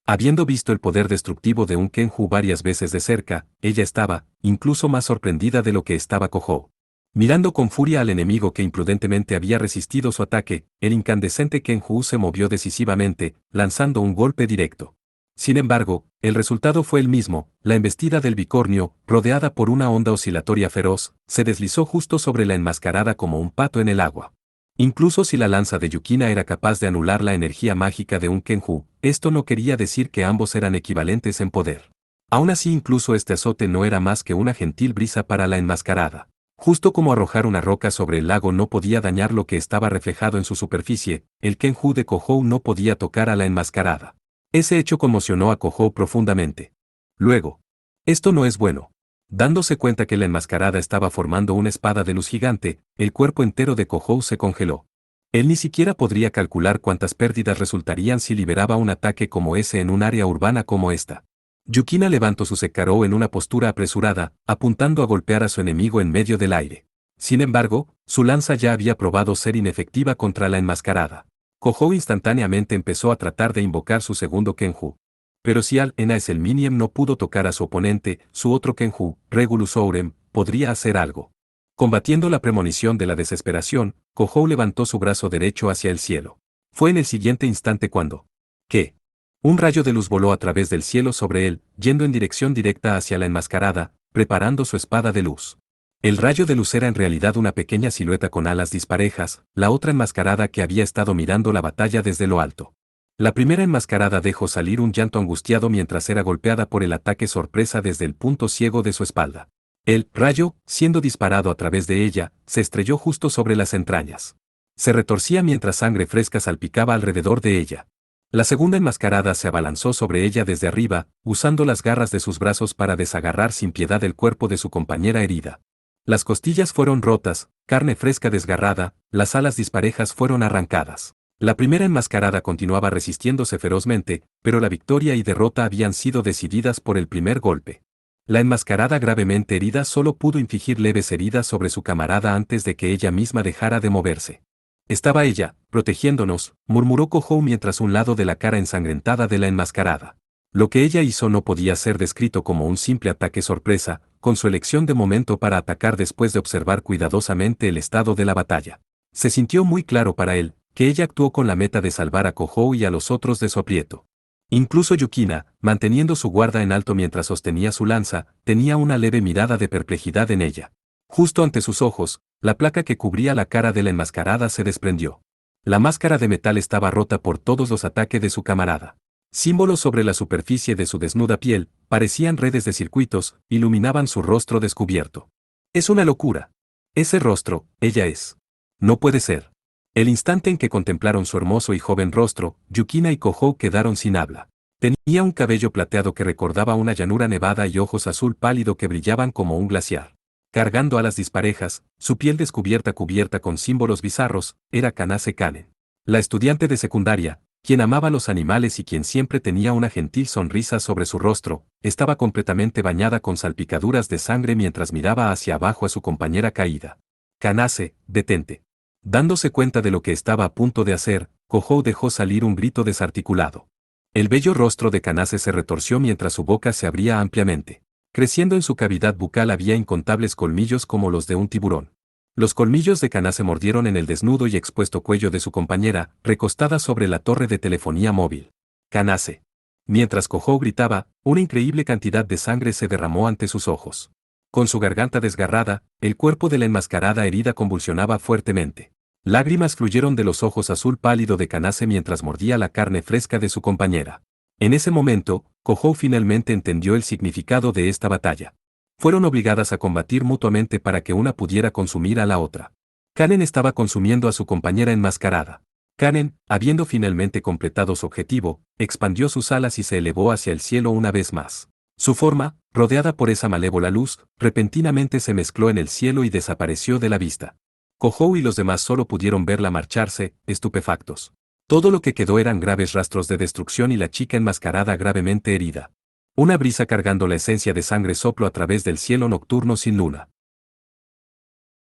Habiendo visto el poder destructivo de un Kenju varias veces de cerca, ella estaba, incluso más sorprendida de lo que estaba Kohou. Mirando con furia al enemigo que imprudentemente había resistido su ataque, el incandescente Kenju se movió decisivamente, lanzando un golpe directo. Sin embargo, el resultado fue el mismo: la embestida del bicornio, rodeada por una onda oscilatoria feroz, se deslizó justo sobre la enmascarada como un pato en el agua. Incluso si la lanza de Yukina era capaz de anular la energía mágica de un Kenju, esto no quería decir que ambos eran equivalentes en poder. Aún así, incluso este azote no era más que una gentil brisa para la enmascarada. Justo como arrojar una roca sobre el lago no podía dañar lo que estaba reflejado en su superficie, el Kenju de Kohou no podía tocar a la enmascarada. Ese hecho conmocionó a Kohou profundamente. Luego, esto no es bueno. Dándose cuenta que la enmascarada estaba formando una espada de luz gigante, el cuerpo entero de Kohou se congeló. Él ni siquiera podría calcular cuántas pérdidas resultarían si liberaba un ataque como ese en un área urbana como esta. Yukina levantó su Sekirō en una postura apresurada, apuntando a golpear a su enemigo en medio del aire. Sin embargo, su lanza ya había probado ser inefectiva contra la enmascarada. Kohou instantáneamente empezó a tratar de invocar su segundo Kenju. Pero si Al-Enaes el Miniem no pudo tocar a su oponente, su otro Kenju, Regulus Ourem, podría hacer algo. Combatiendo la premonición de la desesperación, Kohou levantó su brazo derecho hacia el cielo. Fue en el siguiente instante cuando, ¿qué? Un rayo de luz voló a través del cielo sobre él, yendo en dirección directa hacia la enmascarada, preparando su espada de luz. El rayo de luz era en realidad una pequeña silueta con alas disparejas, la otra enmascarada que había estado mirando la batalla desde lo alto. La primera enmascarada dejó salir un llanto angustiado mientras era golpeada por el ataque sorpresa desde el punto ciego de su espalda. El rayo, siendo disparado a través de ella, se estrelló justo sobre las entrañas. Se retorcía mientras sangre fresca salpicaba alrededor de ella. La segunda enmascarada se abalanzó sobre ella desde arriba, usando las garras de sus brazos para desagarrar sin piedad el cuerpo de su compañera herida. Las costillas fueron rotas, carne fresca desgarrada, las alas disparejas fueron arrancadas. La primera enmascarada continuaba resistiéndose ferozmente, pero la victoria y derrota habían sido decididas por el primer golpe. La enmascarada gravemente herida solo pudo infligir leves heridas sobre su camarada antes de que ella misma dejara de moverse. Estaba ella, protegiéndonos, murmuró Kohou mientras un lado de la cara ensangrentada de la enmascarada. Lo que ella hizo no podía ser descrito como un simple ataque sorpresa, con su elección de momento para atacar después de observar cuidadosamente el estado de la batalla. Se sintió muy claro para él que ella actuó con la meta de salvar a Kohou y a los otros de su aprieto. Incluso Yukina, manteniendo su guarda en alto mientras sostenía su lanza, tenía una leve mirada de perplejidad en ella. Justo ante sus ojos, la placa que cubría la cara de la enmascarada se desprendió. La máscara de metal estaba rota por todos los ataques de su camarada. Símbolos sobre la superficie de su desnuda piel, parecían redes de circuitos, iluminaban su rostro descubierto. Es una locura. Ese rostro, ella es. No puede ser. El instante en que contemplaron su hermoso y joven rostro, Yukina y Kohou quedaron sin habla. Tenía un cabello plateado que recordaba una llanura nevada y ojos azul pálido que brillaban como un glaciar. Cargando alas disparejas, su piel descubierta cubierta con símbolos bizarros, era Kanase Kanen. La estudiante de secundaria, quien amaba los animales y quien siempre tenía una gentil sonrisa sobre su rostro, estaba completamente bañada con salpicaduras de sangre mientras miraba hacia abajo a su compañera caída. Kanase, detente. Dándose cuenta de lo que estaba a punto de hacer, Kohou dejó salir un grito desarticulado. El bello rostro de Kanase se retorció mientras su boca se abría ampliamente. Creciendo en su cavidad bucal había incontables colmillos como los de un tiburón. Los colmillos de Kanase mordieron en el desnudo y expuesto cuello de su compañera, recostada sobre la torre de telefonía móvil. Kanase. Mientras Kohou gritaba, una increíble cantidad de sangre se derramó ante sus ojos. Con su garganta desgarrada, el cuerpo de la enmascarada herida convulsionaba fuertemente. Lágrimas fluyeron de los ojos azul pálido de Kanase mientras mordía la carne fresca de su compañera. En ese momento, Kohou finalmente entendió el significado de esta batalla. Fueron obligadas a combatir mutuamente para que una pudiera consumir a la otra. Kanen estaba consumiendo a su compañera enmascarada. Kanen, habiendo finalmente completado su objetivo, expandió sus alas y se elevó hacia el cielo una vez más. Su forma, rodeada por esa malévola luz, repentinamente se mezcló en el cielo y desapareció de la vista. Kohou y los demás solo pudieron verla marcharse, estupefactos. Todo lo que quedó eran graves rastros de destrucción y la chica enmascarada gravemente herida. Una brisa cargando la esencia de sangre sopló a través del cielo nocturno sin luna.